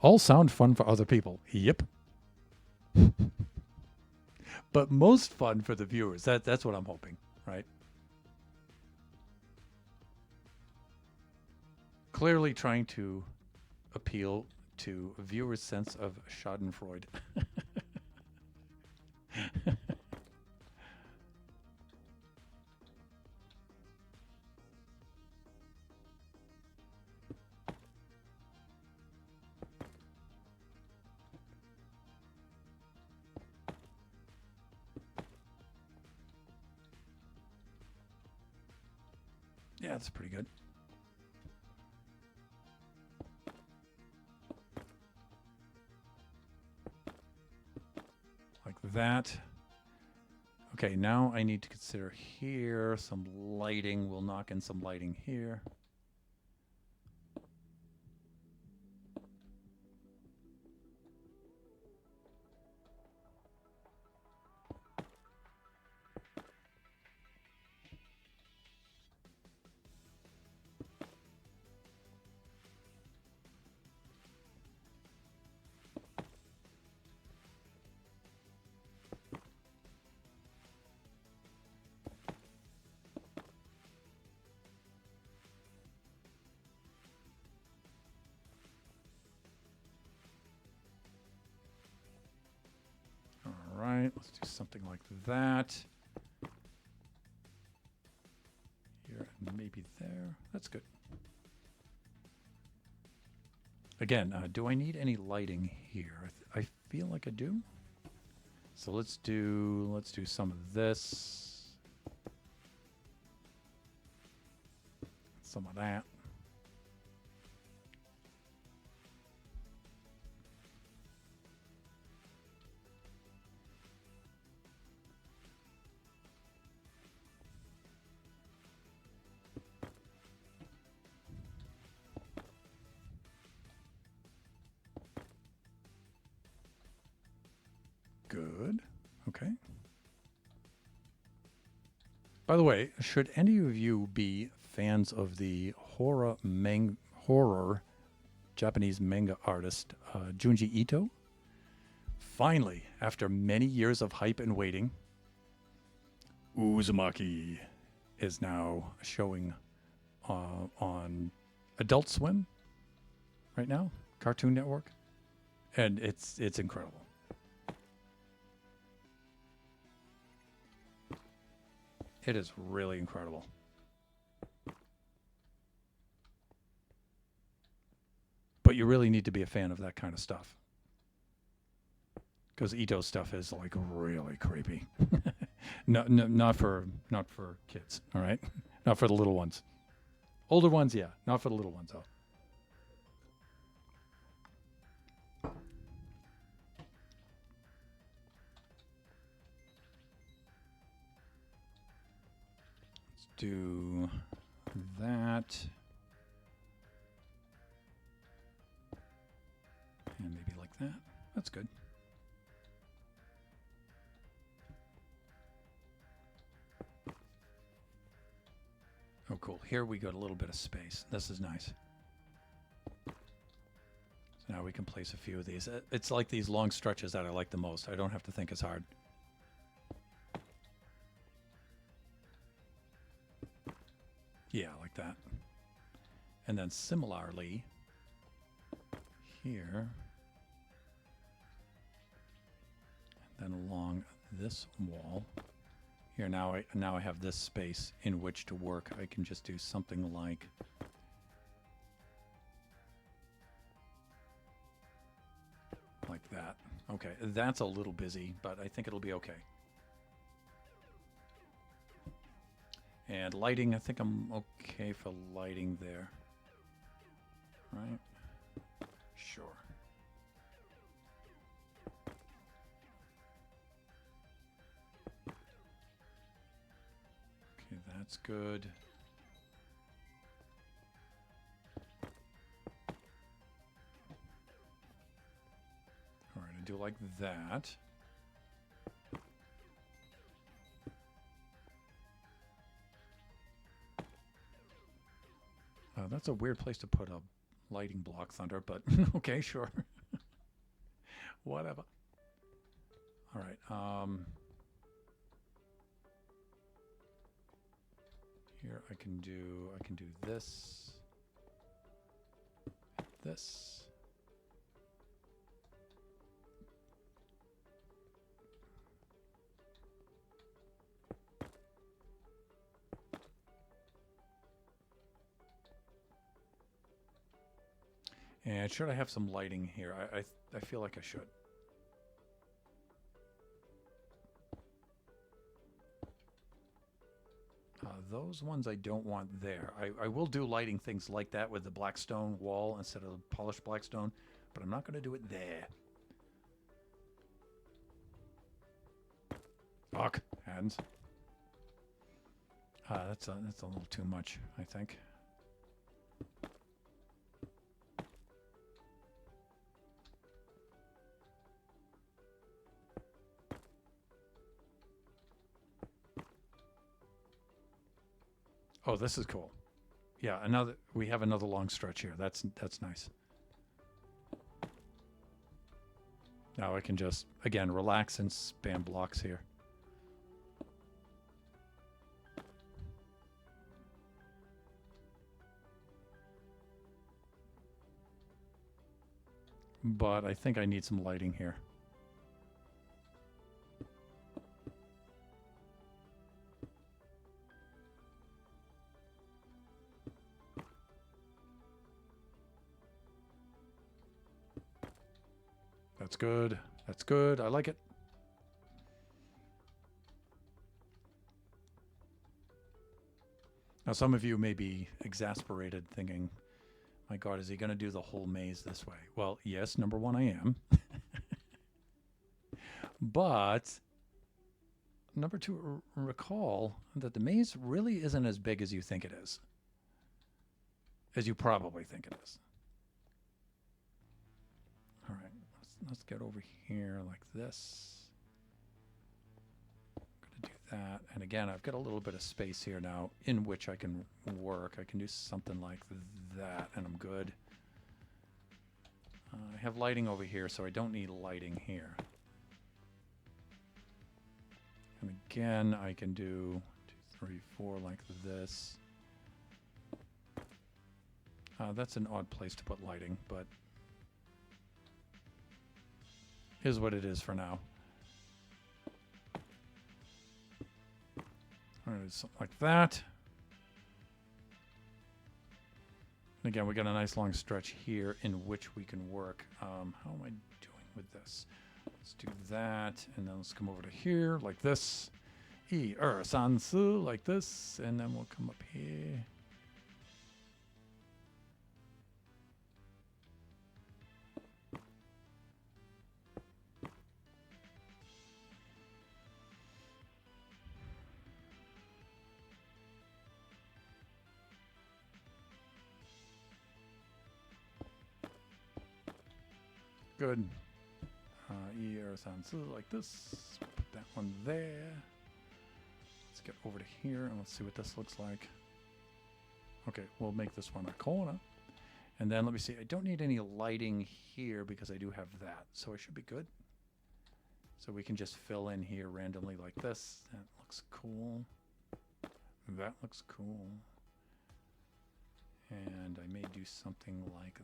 All sound fun for other people. Yep. But most fun for the viewers. That's what I'm hoping, right? Clearly trying to appeal to a viewer's sense of Schadenfreude. Yeah, that's pretty good. Like that. Okay, now I need to consider here some lighting. We'll knock in some lighting here. Let's do something like that. Here and maybe there. That's good. Again, do I need any lighting here? I feel like I do. So let's do some of this. Some of that. Good. Okay. By the way, should any of you be fans of the horror Japanese manga artist Junji Ito? Finally, after many years of hype and waiting, Uzumaki is now showing on Adult Swim right now, Cartoon Network, and it's incredible. It is really incredible. But you really need to be a fan of that kind of stuff. Because Ito stuff is like really creepy. No, not for kids, all right? Not for the little ones. Older ones, yeah. Not for the little ones, though. Do that. And maybe like that. That's good. Oh, cool. Here we got a little bit of space. This is nice. So now we can place a few of these. It's like these long stretches that I like the most. I don't have to think as hard. Yeah, like that. And then similarly, here, and then along this wall, here now I have this space in which to work. I can just do something like that. Okay, that's a little busy, but I think it'll be okay. And lighting, I think I'm okay for lighting there. Right? Sure. Okay, that's good. All right, I do like that. That's a weird place to put a lighting block, Thunder, but okay, sure. Whatever. All right. Here I can do this. This. And should I have some lighting here? I feel like I should. Those ones I don't want there. I will do lighting things like that with the black stone wall instead of polished black stone, but I'm not going to do it there. Fuck. Hands. That's a little too much, I think. Oh, this is cool. Yeah, we have another long stretch here. That's nice. Now I can just again relax and spam blocks here. But I think I need some lighting here. That's good. That's good. I like it. Now, some of you may be exasperated thinking, my God, is he going to do the whole maze this way? Well, yes, number one, I am. But number two, recall that the maze really isn't as big as you think it is. As you probably think it is. All right, let's get over here like this. I'm going to do that. And again, I've got a little bit of space here now in which I can work. I can do something like that, and I'm good. I have lighting over here, so I don't need lighting here. And again, I can do 2, 3, 4 like this. That's an odd place to put lighting, but is what it is for now. All right, something like that. And again, we got a nice long stretch here in which we can work. How am I doing with this? Let's do that, and then let's come over to here like this. San su like this, and then we'll come up here. Good. San su like this. Put that one there. Let's get over to here and let's see what this looks like. Okay, we'll make this one a corner. And then let me see. I don't need any lighting here because I do have that. So I should be good. So we can just fill in here randomly like this. That looks cool. That looks cool. And I may do something like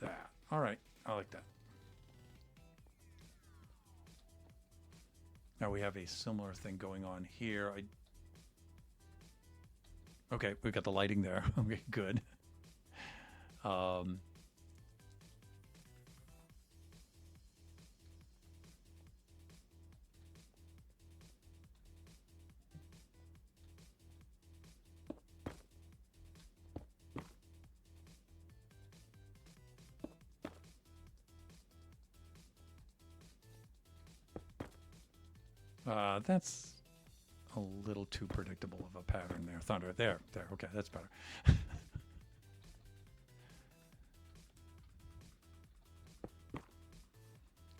that. All right, I like that. Now we have a similar thing going on here. Okay, we've got the lighting there. Okay, good. That's a little too predictable of a pattern there. Thunder. There. Okay, that's better.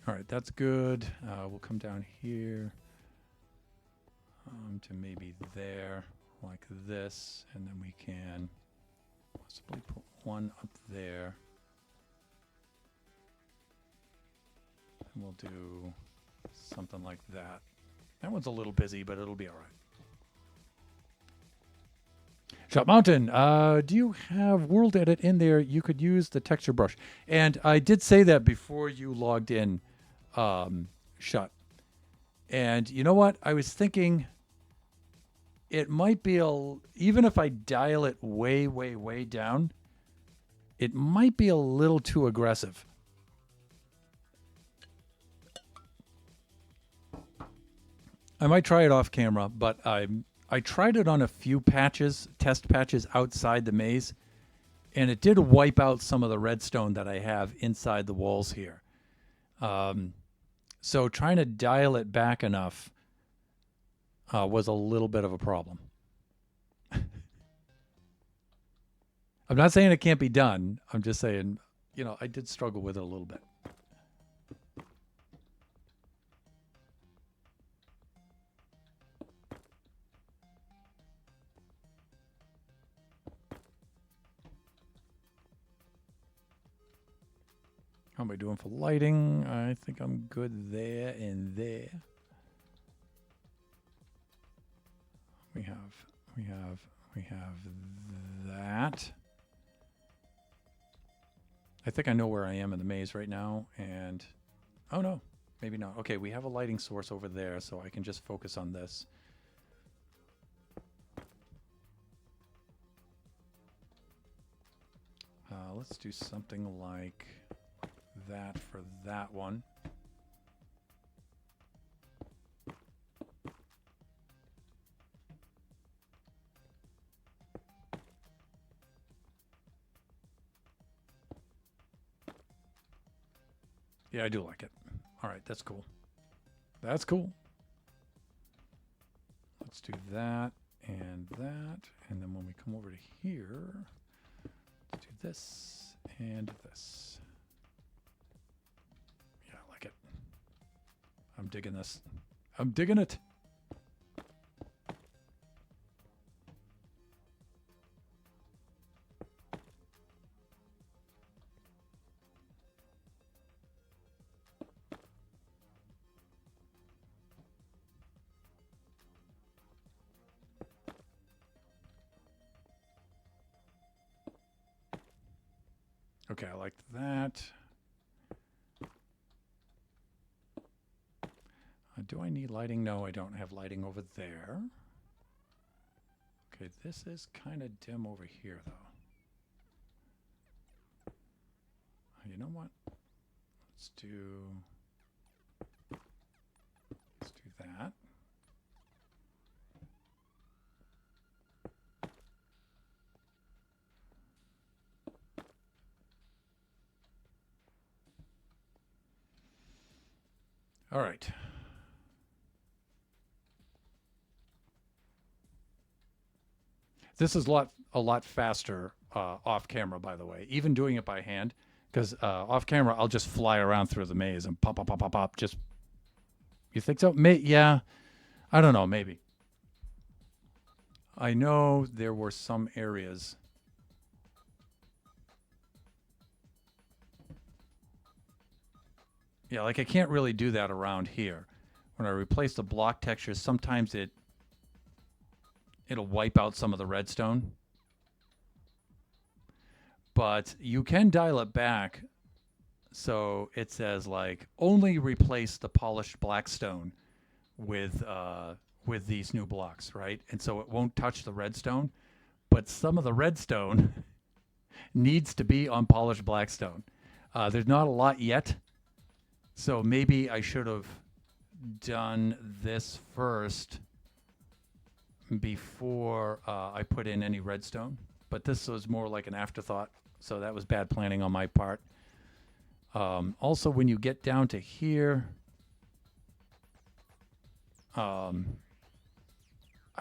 All right, that's good. We'll come down here to maybe there, like this, and then we can possibly put one up there. And we'll do something like that. That one's a little busy, but it'll be all right. Shop Mountain, do you have World Edit in there? You could use the texture brush. And I did say that before you logged in, Shut. And you know what? I was thinking it might be, even if I dial it way, way, way down, it might be a little too aggressive. I might try it off camera, but I tried it on a few patches, test patches outside the maze, and it did wipe out some of the redstone that I have inside the walls here. So trying to dial it back enough was a little bit of a problem. I'm not saying it can't be done. I'm just saying, I did struggle with it a little bit. How am I doing for lighting? I think I'm good there and there. We have that. I think I know where I am in the maze right now, and oh no, maybe not. Okay, we have a lighting source over there, so I can just focus on this. Let's do something like that for that one. Yeah, I do like it. All right, that's cool. That's cool. Let's do that and that. And then when we come over to here, let's do this and this. Yeah, I like it. I'm digging this. I'm digging it. Okay, I like that. Do I need lighting? No, I don't have lighting over there. Okay, this is kind of dim over here, though. You know what? Let's do that. All right. This is a lot faster off camera, by the way. Even doing it by hand, because off camera I'll just fly around through the maze and pop, pop, pop, pop, pop. Just, you think so? Yeah, I don't know. Maybe. I know there were some areas. Yeah, like I can't really do that around here. When I replace the block textures, sometimes it'll wipe out some of the redstone. But you can dial it back. So it says like only replace the polished blackstone with these new blocks, right? And so it won't touch the redstone, but some of the redstone needs to be on polished blackstone. There's not a lot yet, so maybe I should have done this first before I put in any redstone. But this was more like an afterthought, so that was bad planning on my part. Also, when you get down to here, I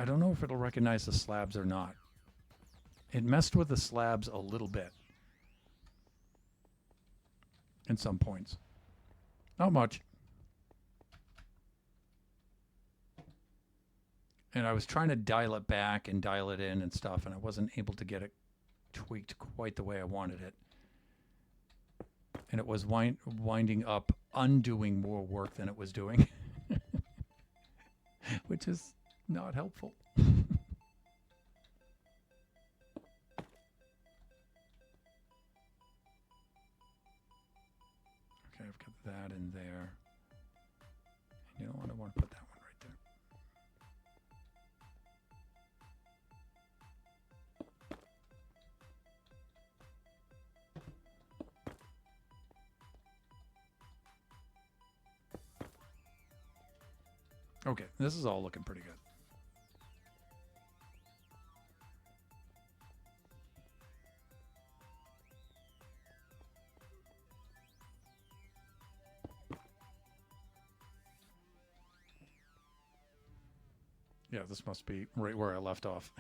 don't know if it'll recognize the slabs or not. It messed with the slabs a little bit in some points. Not much. And I was trying to dial it back and dial it in and stuff, and I wasn't able to get it tweaked quite the way I wanted it. And it was winding up undoing more work than it was doing, which is not helpful. Okay, I've got that in there. And you know what? I want to put that one right there. Okay, this is all looking pretty good. Yeah, this must be right where I left off.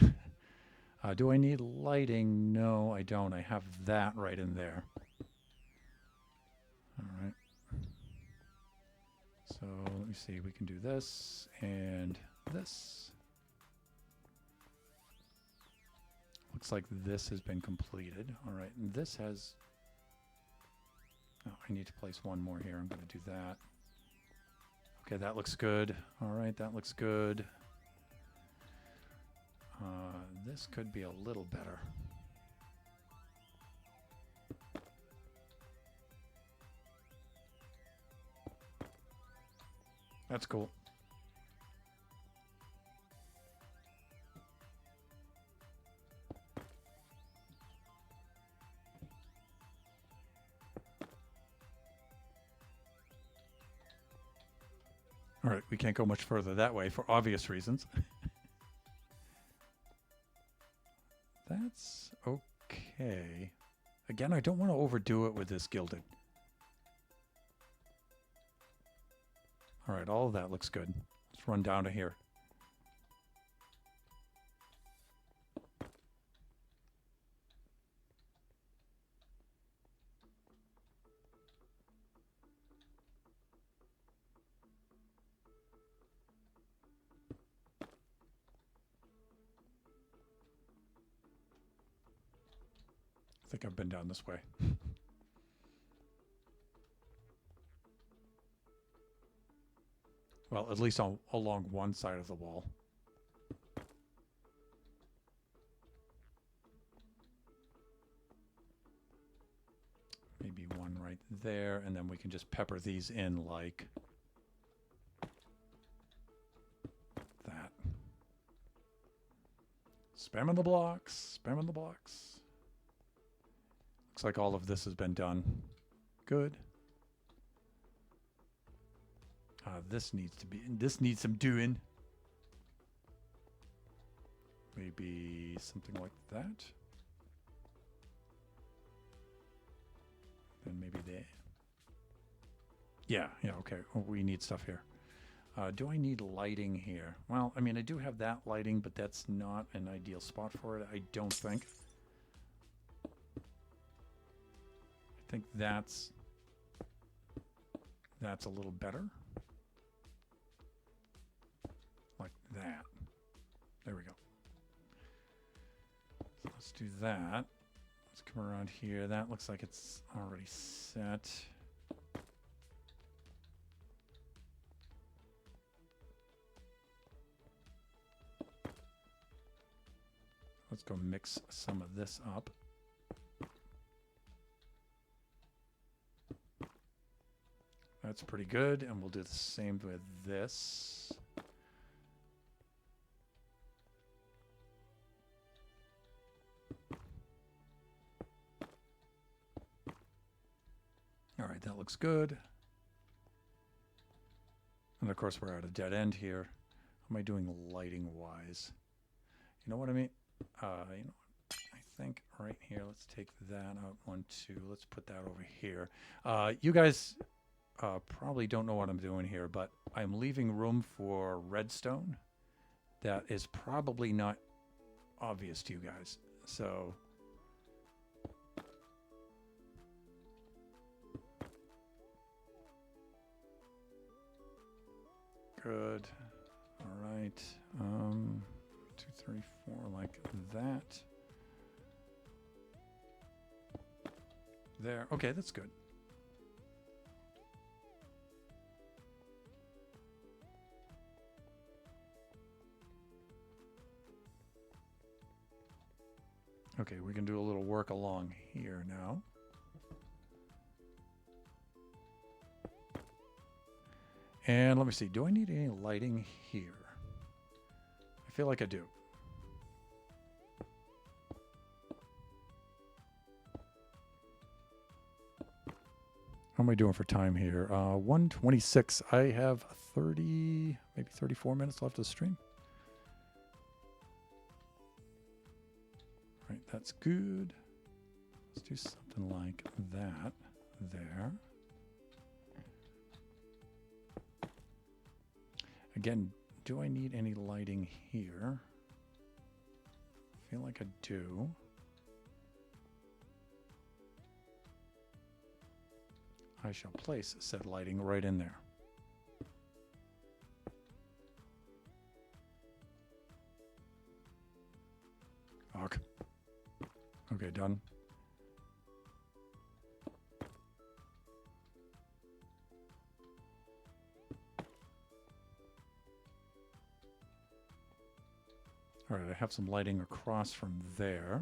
Do I need lighting? No, I don't. I have that right in there. All right. So let me see. We can do this and this. Looks like this has been completed. All right. And this has... Oh, I need to place one more here. I'm going to do that. Okay, that looks good. All right, that looks good. This could be a little better. That's cool. All right, we can't go much further that way for obvious reasons. That's okay. Again, I don't want to overdo it with this gilded. All right, all of that looks good. Let's run down to here. I think I've been down this way. Well, at least along one side of the wall. Maybe one right there, and then we can just pepper these in like that. Spamming the blocks, spamming the blocks. Looks like all of this has been done. Good. This needs some doing. Maybe something like that. Then maybe there. Yeah, okay. Well, we need stuff here. Do I need lighting here? Well, I mean, I do have that lighting, but that's not an ideal spot for it, I don't think. I think that's a little better. Like that. There we go. So let's do that. Let's come around here. That looks like it's already set. Let's go mix some of this up. That's pretty good, and we'll do the same with this. All right, that looks good. And of course, we're at a dead end here. How am I doing lighting-wise? You know what I mean? You know what? I think right here, let's take that out. 1, 2. Let's put that over here. You guys probably don't know what I'm doing here, but I'm leaving room for redstone. That is probably not obvious to you guys. So good. All right. 2, 3, 4, like that. There. Okay, that's good. Okay, we can do a little work along here now. And let me see, do I need any lighting here? I feel like I do. How am I doing for time here? 1:26. I have 30, maybe 34 minutes left of the stream. All right, that's good. Let's do something like that there. Again, do I need any lighting here? I feel like I do. I shall place said lighting right in there. Okay, done. All right, I have some lighting across from there.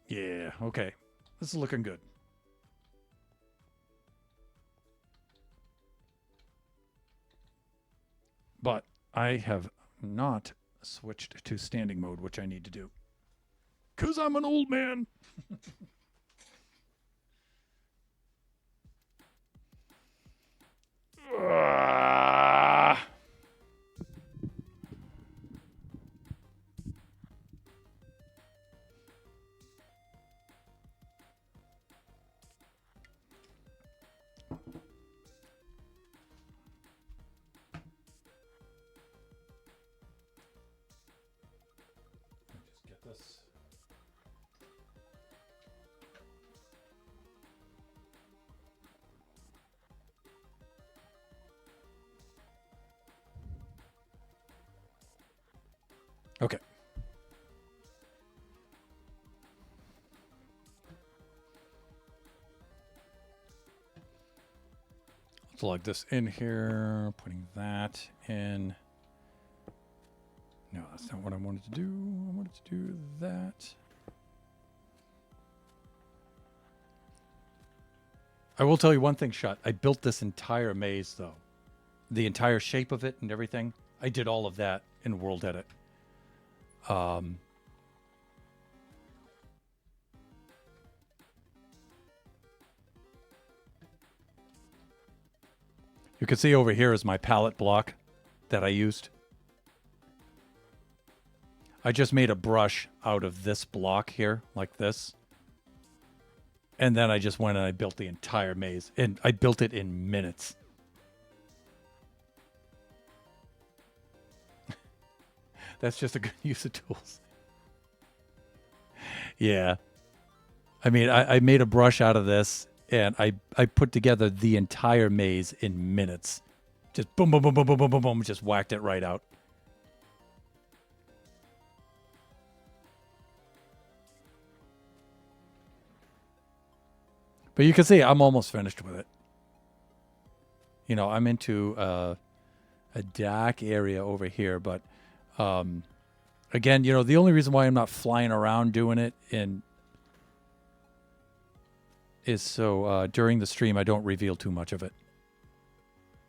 Yeah, okay. This is looking good. But I have not switched to standing mode, which I need to do. 'Cause I'm an old man. Ah. Just get this. Okay. Let's lug this in here, putting that in. No, that's not what I wanted to do. I wanted to do that. I will tell you one thing, Shut. I built this entire maze, though. The entire shape of it and everything. I did all of that in World Edit. You can see over here is my palette block that I used. I just made a brush out of this block here, like this. And then I just went and I built the entire maze. And I built it in minutes. That's just a good use of tools. Yeah. I mean, I made a brush out of this, and I put together the entire maze in minutes. Just boom, boom, boom, boom, boom, boom, boom, boom. Just whacked it right out. But you can see I'm almost finished with it. You know, I'm into a dark area over here, but again, you know, the only reason why I'm not flying around doing it is so during the stream I don't reveal too much of it.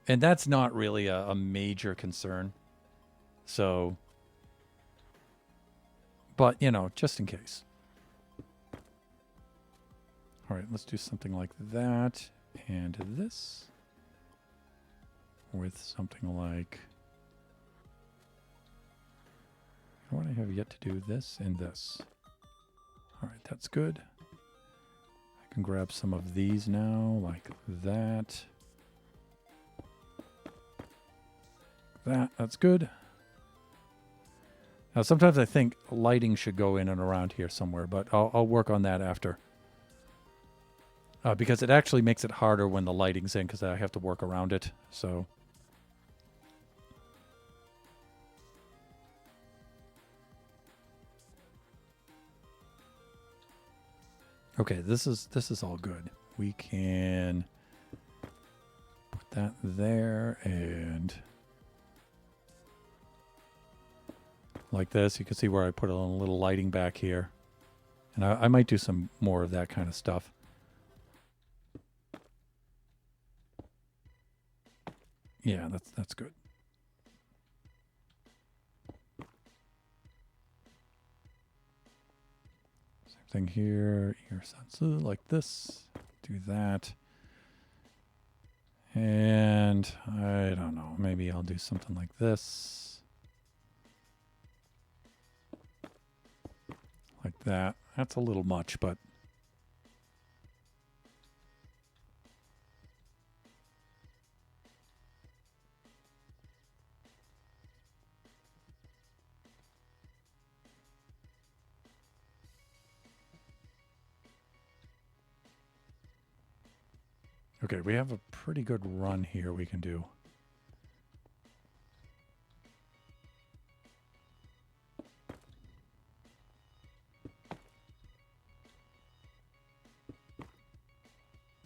And that's not really a major concern. So, but, you know, just in case. All right, let's do something like that. And this. With something like... You know what? I have yet to do this and this. All right, that's good. I can grab some of these now, like that. That's good. Now, sometimes I think lighting should go in and around here somewhere, but I'll work on that after. Because it actually makes it harder when the lighting's in, because I have to work around it, so... Okay, this is all good. We can put that there and like this. You can see where I put a little lighting back here. And I might do some more of that kind of stuff. Yeah, that's good. Same thing here. Ear sensor like this. Do that. And I don't know. Maybe I'll do something like this. Like that. That's a little much, but... Okay, we have a pretty good run here we can do.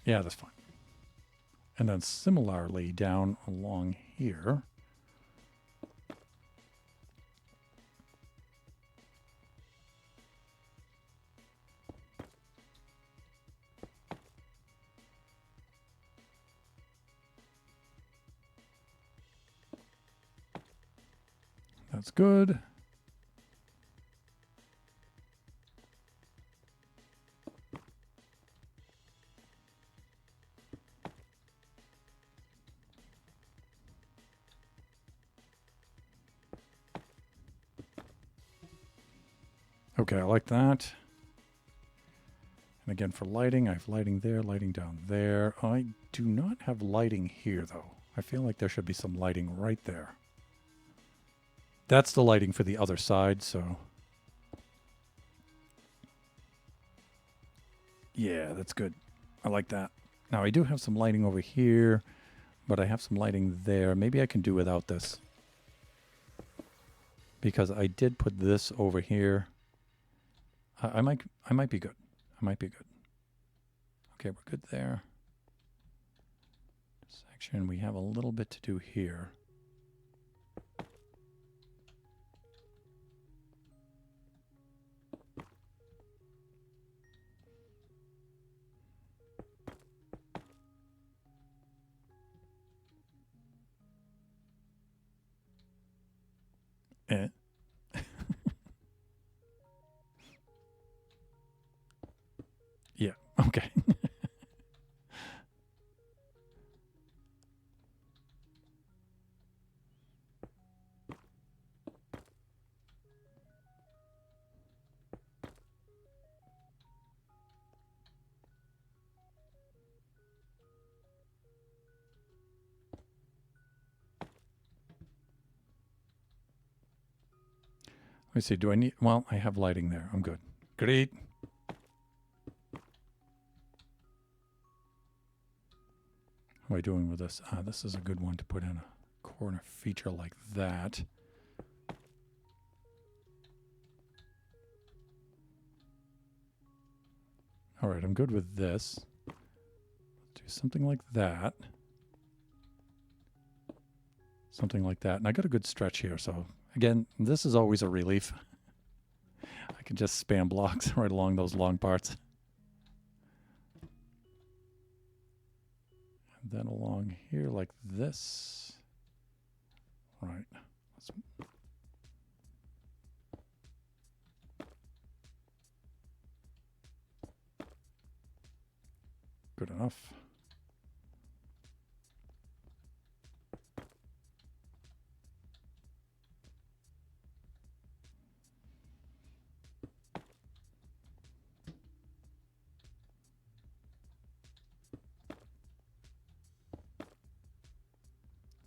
Yeah, that's fine. And then similarly down along here. That's good. Okay, I like that. And again, for lighting, I have lighting there, lighting down there. I do not have lighting here, though. I feel like there should be some lighting right there. That's the lighting for the other side, so... Yeah, that's good. I like that. Now, I do have some lighting over here, but I have some lighting there. Maybe I can do without this. Because I did put this over here. I might be good. I might be good. Okay, we're good there. Section, we have a little bit to do here. Eh. Yeah, okay. Let me see, do I need... Well, I have lighting there. I'm good. Great. How am I doing with this? This is a good one to put in a corner feature like that. All right, I'm good with this. Do something like that. Something like that. And I got a good stretch here, so... Again, this is always a relief. I can just spam blocks right along those long parts. And then along here like this. Right. Good enough.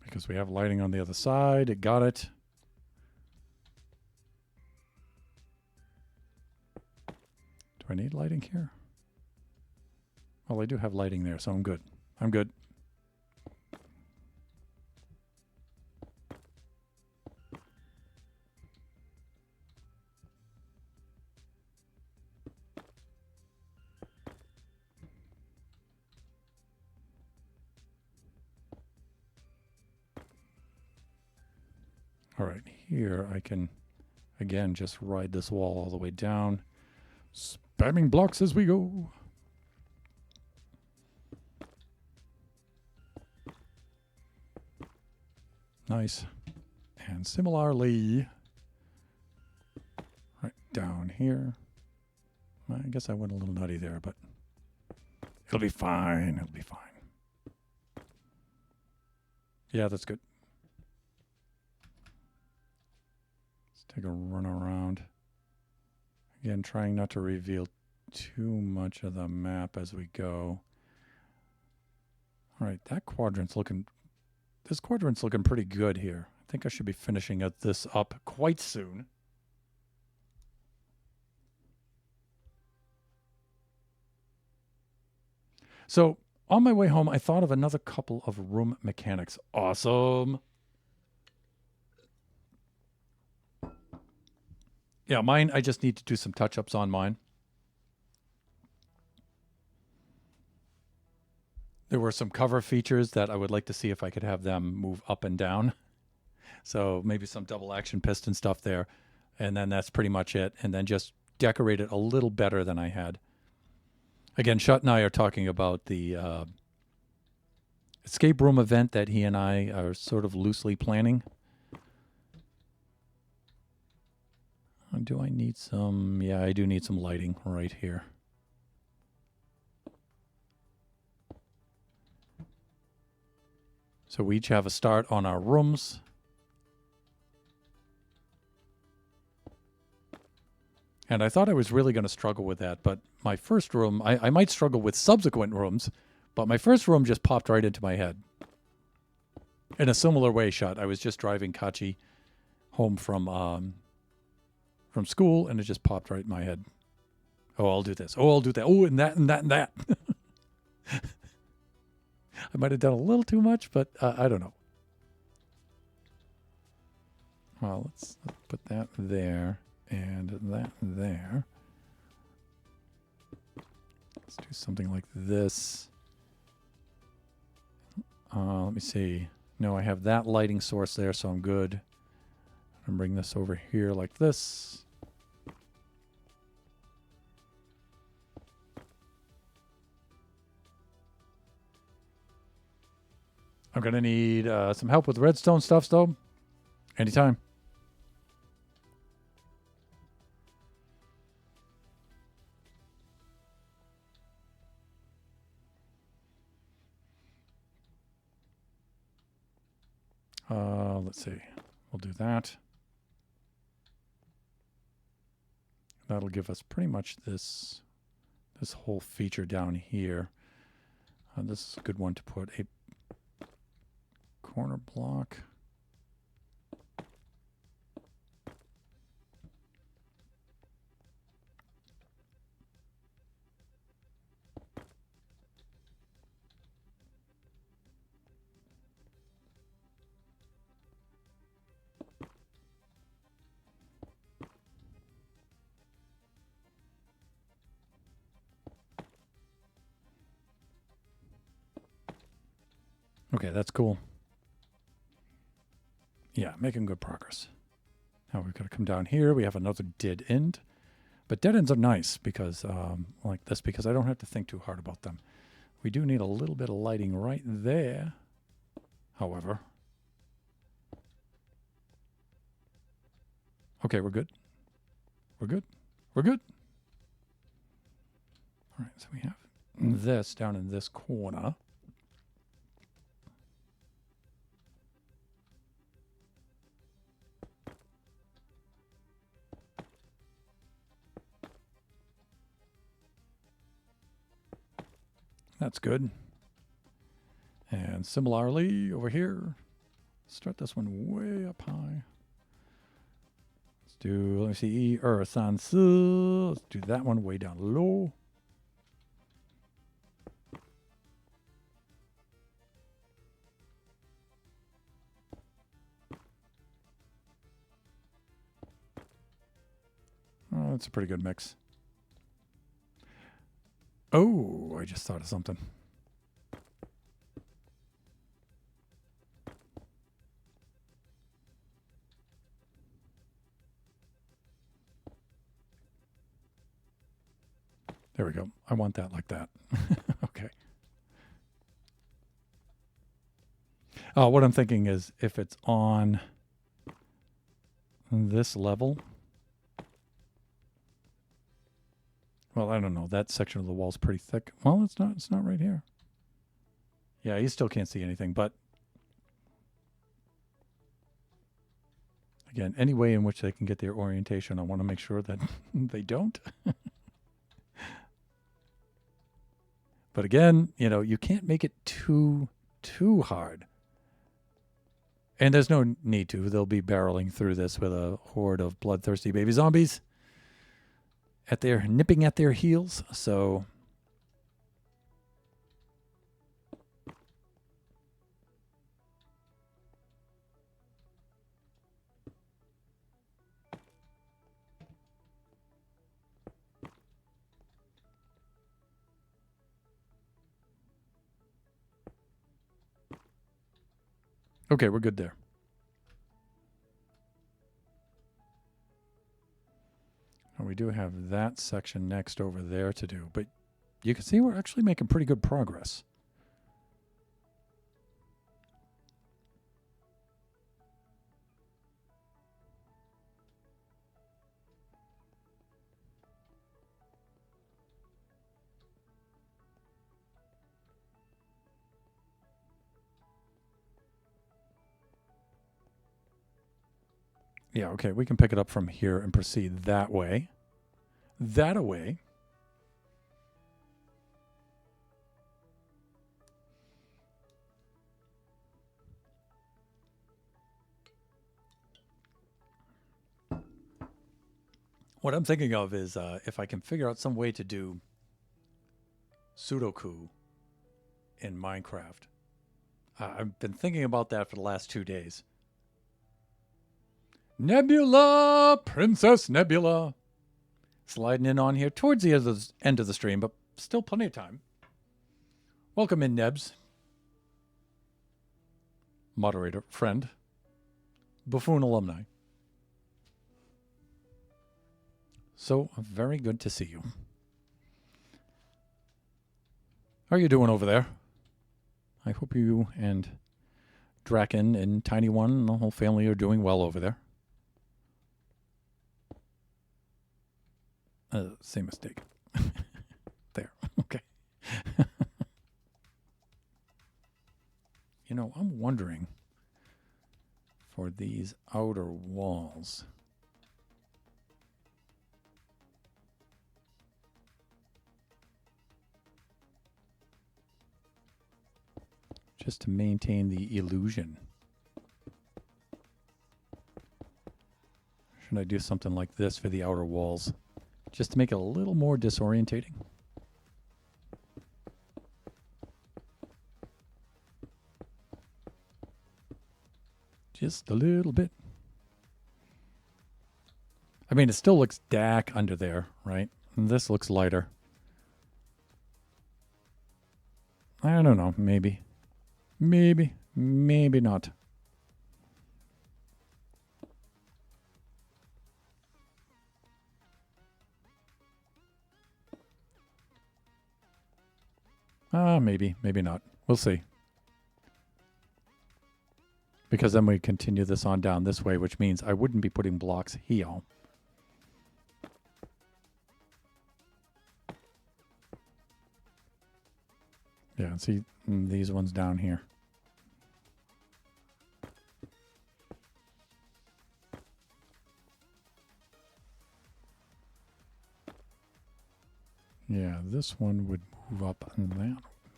Because we have lighting on the other side. It got it. Do I need lighting here? Well, I do have lighting there, so I'm good. I'm good. All right, here I can, again, just ride this wall all the way down. Spamming blocks as we go. Nice. And similarly, right down here. I guess I went a little nutty there, but it'll be fine. It'll be fine. Yeah, that's good. Let's take a run around. Again, trying not to reveal too much of the map as we go. All right, that quadrant's looking... This quadrant's looking pretty good here. I think I should be finishing this up quite soon. So, on my way home, I thought of another couple of room mechanics. Awesome. Yeah, mine, I just need to do some touch-ups on mine. There were some cover features that I would like to see if I could have them move up and down. So maybe some double action piston stuff there. And then that's pretty much it. And then just decorate it a little better than I had. Again, Shut and I are talking about the escape room event that he and I are sort of loosely planning. Do I need some? Yeah, I do need some lighting right here. So we each have a start on our rooms. And I thought I was really going to struggle with that, but my first room, I might struggle with subsequent rooms, but my first room just popped right into my head. In a similar way, Shot. I was just driving Kachi home from school, and it just popped right in my head. Oh, I'll do this. Oh, I'll do that. Oh, and that, and that, and that. I might have done a little too much, but I don't know. Well, let's put that there and that there. Let's do something like this. Let me see. No, I have that lighting source there, so I'm good. I'm bring this over here like this. I'm going to need some help with redstone stuff, though. Anytime. Let's see. We'll do that. That'll give us pretty much this whole feature down here. This is a good one to put a corner block. Okay, that's cool. Yeah, making good progress. Now we've got to come down here. We have another dead end. But dead ends are nice because, like this, because I don't have to think too hard about them. We do need a little bit of lighting right there, however. Okay, we're good. We're good. We're good. All right, so we have this down in this corner. That's good. And similarly, over here, start this one way up high. Let's do, let me see, Earth on Su. Let's do that one way down low. Oh, that's a pretty good mix. Oh, I just thought of something. There we go. I want that like that. Okay. What I'm thinking is if it's on this level. Well, I don't know. That section of the wall is pretty thick. Well, it's not. It's not right here. Yeah, you still can't see anything. But again, any way in which they can get their orientation, I want to make sure that they don't. But again, you know, you can't make it too hard. And there's no need to. They'll be barreling through this with a horde of bloodthirsty baby zombies nipping at their heels. So okay, we're good there. And we do have that section next over there to do. But you can see we're actually making pretty good progress. Yeah, okay, we can pick it up from here and proceed that way. that away. What I'm thinking of is if I can figure out some way to do Sudoku in Minecraft. I've been thinking about that for the last 2 days. Nebula! Princess Nebula! Sliding in on here towards the end of the stream, but still plenty of time. Welcome in, Nebs. Moderator, friend. Buffoon alumni. So, very good to see you. How are you doing over there? I hope you and Draken and Tiny One and the whole family are doing well over there. Same mistake. There. Okay. You know, I'm wondering for these outer walls. Just to maintain the illusion. Should I do something like this for the outer walls? Just to make it a little more disorientating. Just a little bit. I mean, it still looks dark under there, right? And this looks lighter. I don't know, maybe. Maybe not. Maybe not. We'll see. Because then we continue this on down this way, which means I wouldn't be putting blocks here. Yeah, see these ones down here. Yeah, this one would move up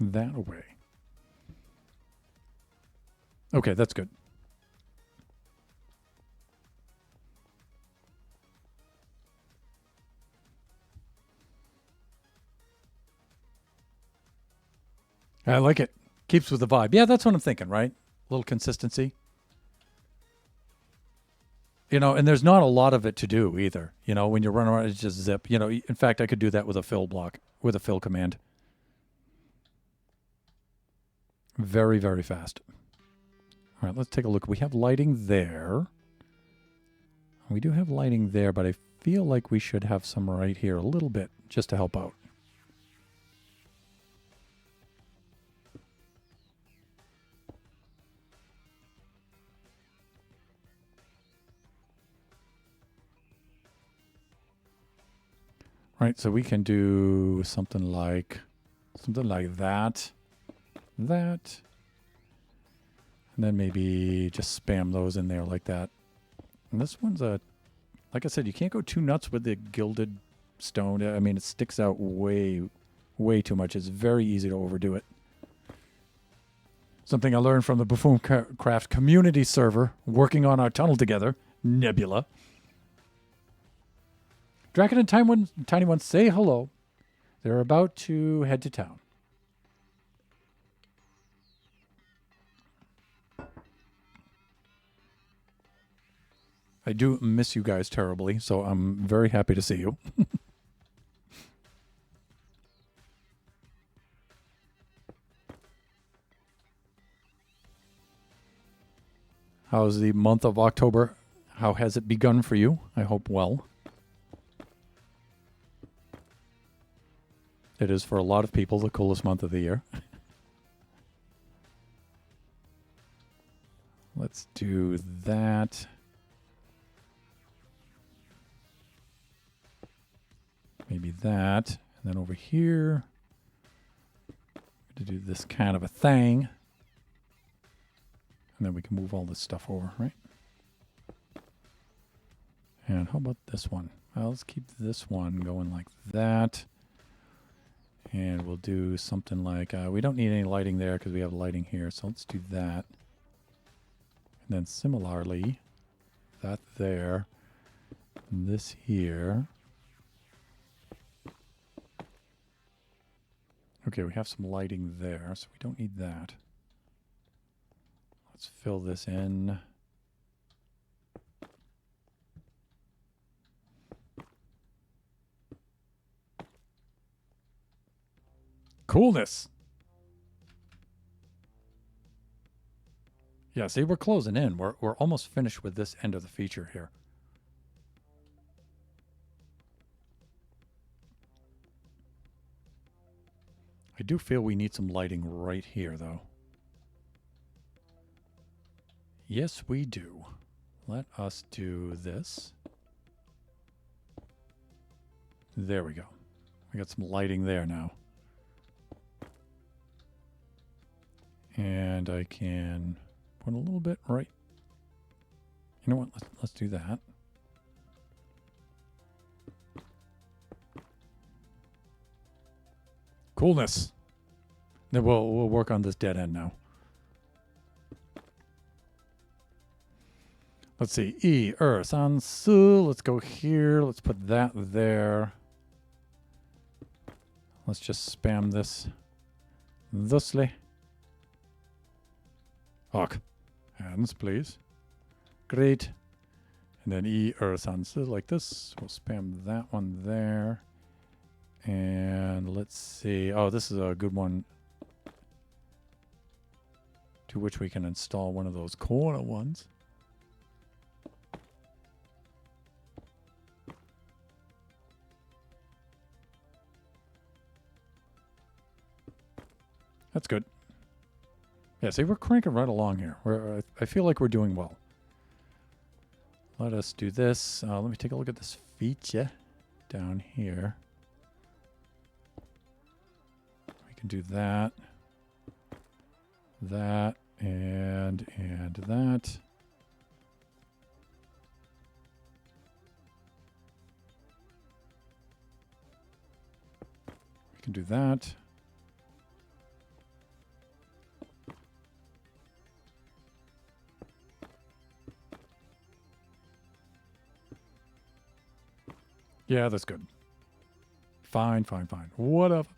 that way. Okay, that's good. I like it. Keeps with the vibe. Yeah, that's what I'm thinking, right? A little consistency. You know, and there's not a lot of it to do either. You know, when you run around, it's just zip. You know, in fact, I could do that with a fill block, with a fill command. Very, very fast. All right, let's take a look. We have lighting there. We do have lighting there, but I feel like we should have some right here a little bit just to help out. Right, so we can do something like that, and then maybe just spam those in there like that. And this one's like I said, you can't go too nuts with the gilded stone. I mean, it sticks out way too much. It's very easy to overdo it. Something I learned from the Buffoon Craft community server, working on our tunnel together, Nebula. Draken and Tiny One say hello. They're about to head to town. I do miss you guys terribly, so I'm very happy to see you. How's the month of October? How has it begun for you? I hope well. It is for a lot of people the coolest month of the year. Let's do that. Maybe that. And then over here, to do this kind of a thing. And then we can move all this stuff over, right? And how about this one? Well, let's keep this one going like that. And we'll do something like, we don't need any lighting there because we have lighting here. So let's do that. And then similarly, that there, this here. Okay, we have some lighting there, so we don't need that. Let's fill this in. Coolness. Yeah, see, we're closing in. We're almost finished with this end of the feature here. I do feel we need some lighting right here, though. Yes, we do. Let us do this. There we go. We got some lighting there now. And I can put a little bit right. You know what? Let's do that. Coolness. Then we'll work on this dead end now. Let's see. E, san, su. Let's go here. Let's put that there. Let's just spam this. Thusly. Hawk. Hands, please. Great. And then E, san, su, like this. We'll spam that one there. And let's see. Oh, this is a good one. To which we can install one of those corner ones. That's good. Yeah, see, we're cranking right along here. I feel like we're doing well. Let us do this. Let me take a look at this feature down here. We can do that. That and that. We can do that. Yeah, that's good. Fine, fine, fine. Whatever.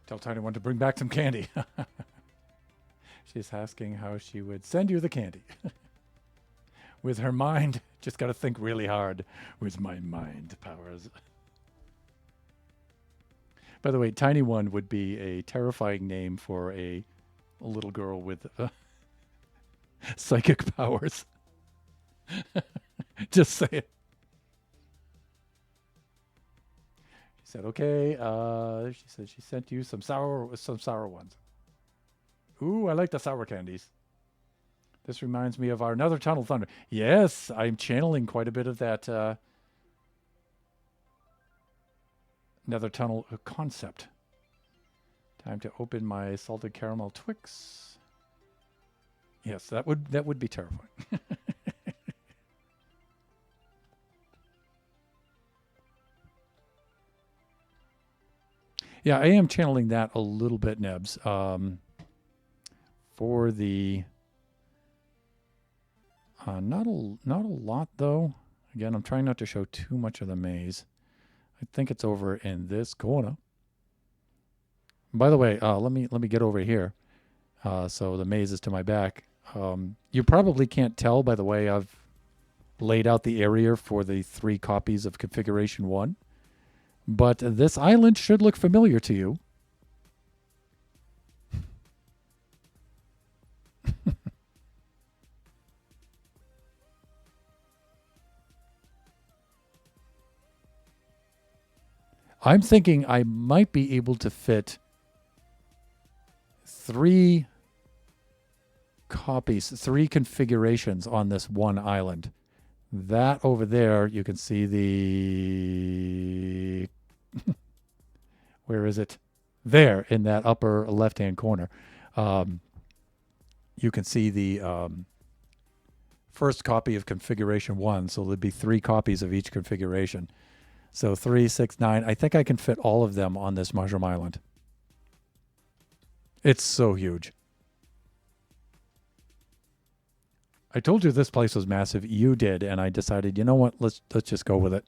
Tell Tiny One to bring back some candy. She's asking how she would send you the candy. With her mind, just got to think really hard with my mind powers. By the way, Tiny One would be a terrifying name for a little girl with psychic powers. Just say it. She said, okay. She said she sent you some sour ones. Ooh, I like the sour candies. This reminds me of our Nether Tunnel Thunder. Yes, I'm channeling quite a bit of that Nether Tunnel concept. Time to open my salted caramel Twix. Yes, that would be terrifying. Yeah, I am channeling that a little bit, Nebs. For the not a lot though. Again, I'm trying not to show too much of the maze. I think it's over in this corner. By the way, let me get over here. So the maze is to my back. You probably can't tell by the way I've laid out the area for the 3 copies of Configuration 1. But this island should look familiar to you. I'm thinking I might be able to fit 3 copies, 3 configurations on this one island. That over there, you can see the... Where is it? There, in that upper left-hand corner. You can see the first copy of configuration 1. So there'd be 3 copies of each configuration. So 3, 6, 9. I think I can fit all of them on this mushroom island. It's so huge. I told you this place was massive. You did, and I decided, you know what? Let's just go with it.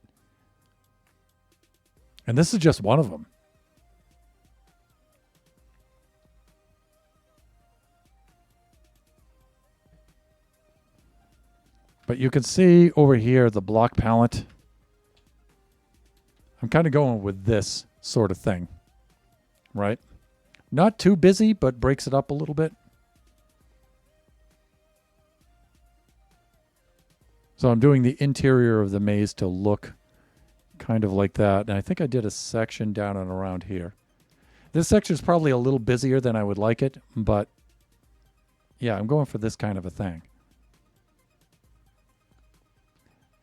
And this is just one of them. But you can see over here the block palette. I'm kind of going with this sort of thing, right? Not too busy, but breaks it up a little bit. So I'm doing the interior of the maze to look kind of like that. And I think I did a section down and around here. This section is probably a little busier than I would like it, but yeah, I'm going for this kind of a thing.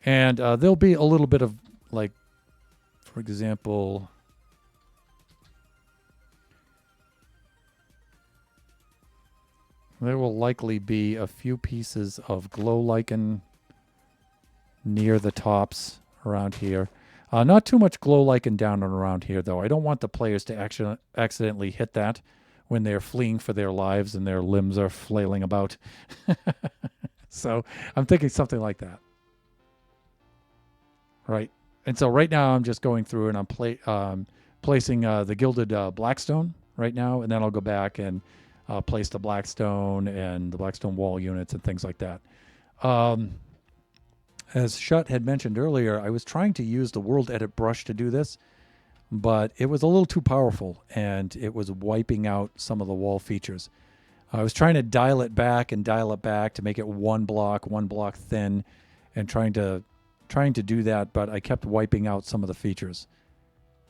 And there'll be a little bit of, like, for example, there will likely be a few pieces of glow lichen near the tops around here. Not too much glow lichen down and around here, though. I don't want the players to accidentally hit that when they're fleeing for their lives and their limbs are flailing about. So I'm thinking something like that. Right. And so right now I'm just going through and I'm placing the gilded blackstone right now, and then I'll go back and place the blackstone and the blackstone wall units and things like that. As Shut had mentioned earlier, I was trying to use the World Edit brush to do this, but it was a little too powerful, and it was wiping out some of the wall features. I was trying to dial it back to make it one block thin, and trying to do that, but I kept wiping out some of the features.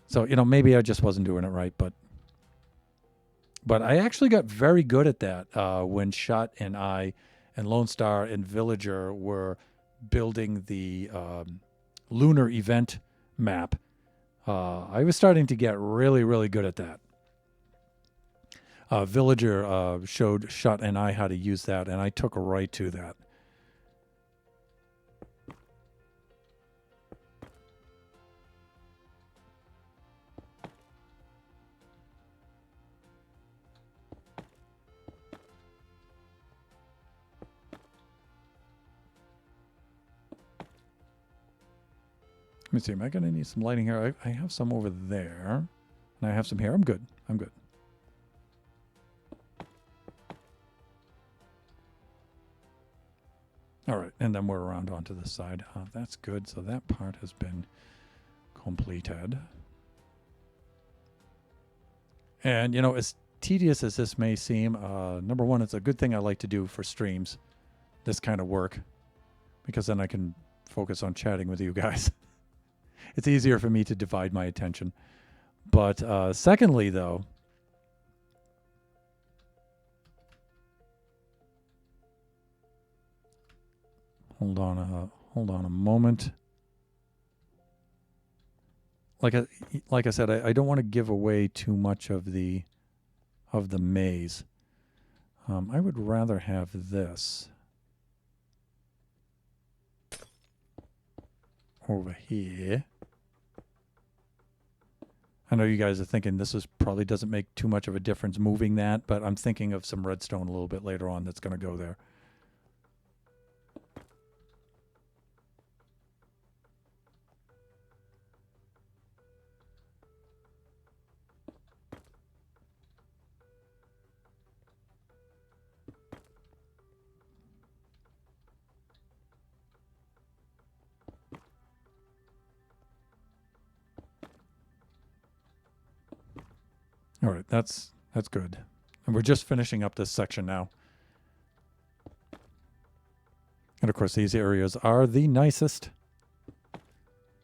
So, maybe I just wasn't doing it right, but I actually got very good at that when Shut and I and Lone Star and Villager were building the lunar event map. I was starting to get really, really good at that. Villager showed Shut and I how to use that, and I took right to that. Let me see. Am I going to need some lighting here? I have some over there. And I have some here. I'm good. All right. And then we're around onto this side. That's good. So that part has been completed. And, as tedious as this may seem, number one, it's a good thing I like to do for streams, this kind of work, because then I can focus on chatting with you guys. It's easier for me to divide my attention. But secondly, though, hold on a moment. Like I said, I don't want to give away too much of the maze. I would rather have this over here. I know you guys are thinking this probably doesn't make too much of a difference moving that, but I'm thinking of some redstone a little bit later on that's going to go there. All right, that's good. And we're just finishing up this section now. And of course, these areas are the nicest.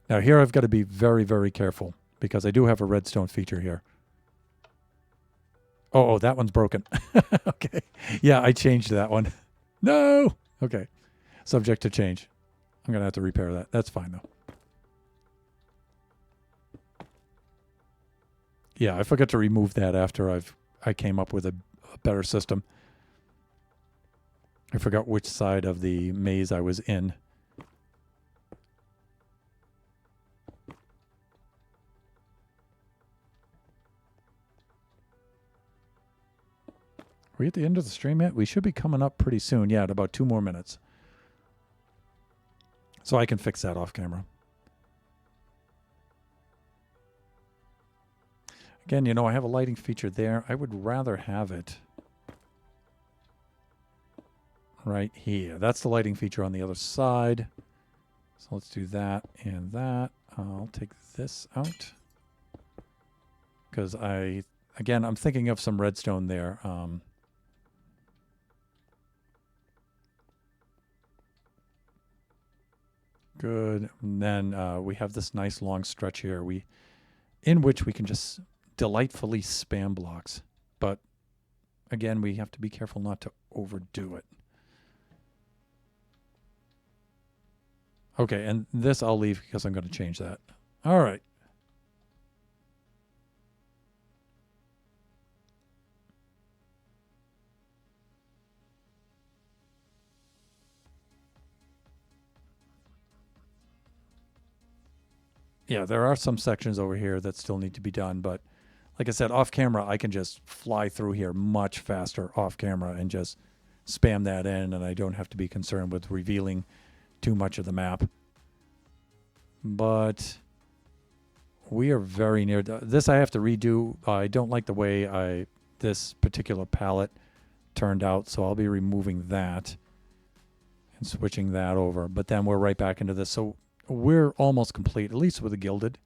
Now here I've got to be very, very careful because I do have a redstone feature here. Oh, that one's broken. Okay. Yeah, I changed that one. No. Okay. Subject to change. I'm going to have to repair that. That's fine, though. Yeah, I forgot to remove that after I came up with a better system. I forgot which side of the maze I was in. Are we at the end of the stream yet? We should be coming up pretty soon. Yeah, in about 2 more minutes. So I can fix that off camera. Again, I have a lighting feature there. I would rather have it right here. That's the lighting feature on the other side. So let's do that and that. I'll take this out. Because I'm thinking of some redstone there. Good. And then we have this nice long stretch here in which we can just delightfully spam blocks. But again, we have to be careful not to overdo it. Okay, and this I'll leave because I'm going to change that. All right. Yeah, there are some sections over here that still need to be done, but like I said, off camera, I can just fly through here much faster off camera and just spam that in, and I don't have to be concerned with revealing too much of the map. But we are very near. This I have to redo. I don't like the way this particular palette turned out, so I'll be removing that and switching that over. But then we're right back into this. So we're almost complete, at least with the gilded.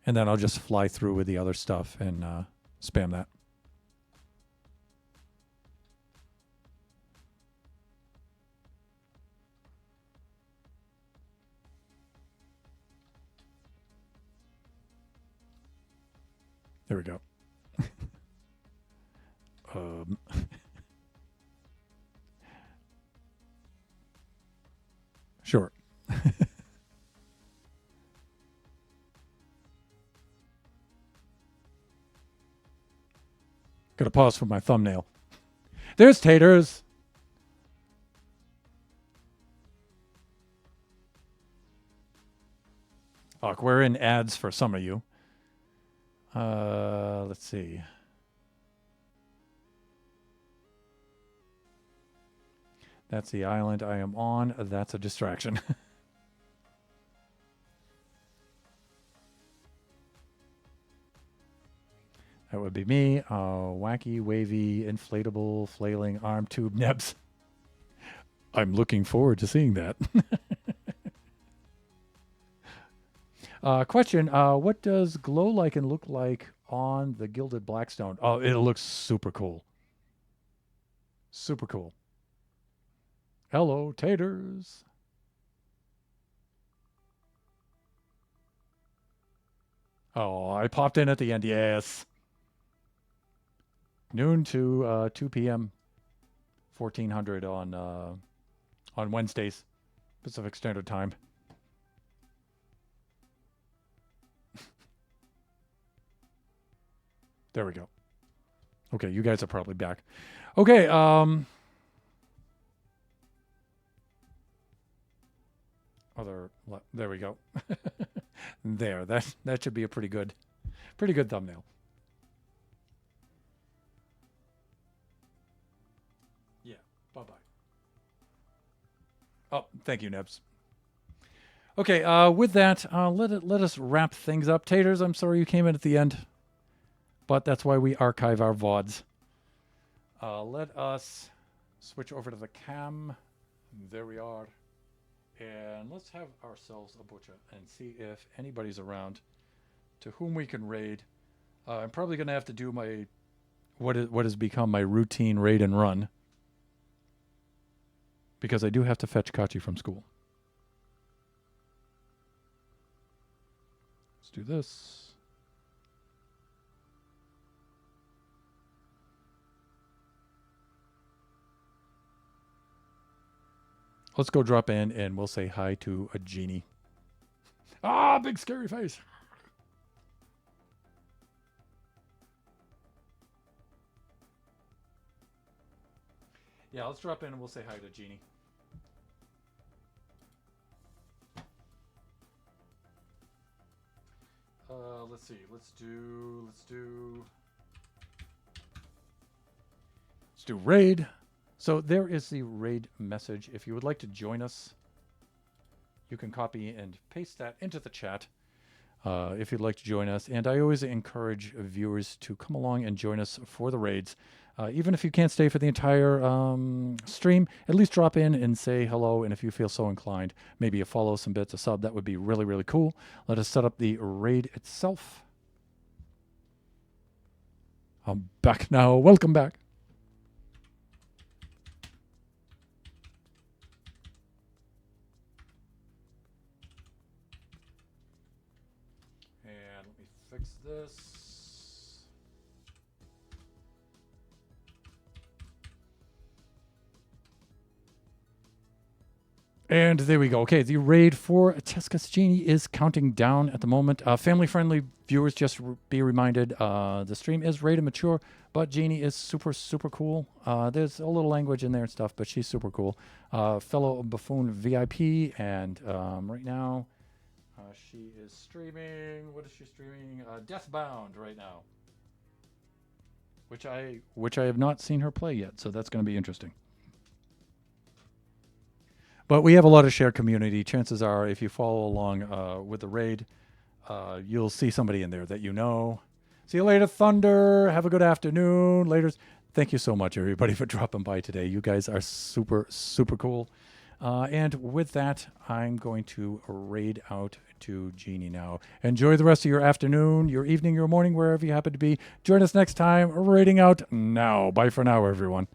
And then I'll just fly through with the other stuff and spam that. There we go. Sure. Gotta pause for my thumbnail. There's taters. Look, we're in ads for some of you. Let's see. That's the island I am on. That's a distraction. That would be me. Wacky, wavy, inflatable, flailing arm tube nebs. I'm looking forward to seeing that. Question, what does glow lichen look like on the gilded blackstone? Oh, it looks super cool. Super cool. Hello, taters. Oh, I popped in at the end. Yes. Noon to 2 p.m. 1400 on Wednesdays, Pacific Standard Time. There we go. Okay, you guys are probably back. Okay, there we go. There, that should be a pretty good thumbnail. Yeah, bye-bye. Oh, thank you, Nebs. Okay, with that, let us wrap things up. Taters, I'm sorry you came in at the end, but that's why we archive our VODs. Let us switch over to the cam. There we are. And let's have ourselves a butcher and see if anybody's around to whom we can raid. I'm probably going to have to do my what has become my routine raid and run, because I do have to fetch Kachi from school. Let's do this. Let's go drop in and we'll say hi to a genie. Ah, big scary face. Yeah, let's drop in and we'll say hi to Genie. Let's see. Let's do raid. So there is the raid message. If you would like to join us, you can copy and paste that into the chat. If you'd like to join us. And I always encourage viewers to come along and join us for the raids. Even if you can't stay for the entire stream, at least drop in and say hello. And if you feel so inclined, maybe a follow, some bits, a sub, that would be really, really cool. Let us set up the raid itself. I'm back now. Welcome back. And let me fix this. And there we go. Okay, the raid for Tescus Genie is counting down at the moment. Family-friendly viewers, just be reminded, the stream is rated mature, but Genie is super, super cool. There's a little language in there and stuff, but she's super cool. Fellow Buffoon VIP, and right now she is streaming. What is she streaming? Deathbound right now, which I have not seen her play yet, so that's going to be interesting. But we have a lot of shared community. Chances are, if you follow along with the raid, you'll see somebody in there that you know. See you later, Thunder. Have a good afternoon. Later. Thank you so much, everybody, for dropping by today. You guys are super, super cool. And with that, I'm going to raid out to Genie now. Enjoy the rest of your afternoon, your evening, your morning, wherever you happen to be. Join us next time. Raiding out now. Bye for now, everyone.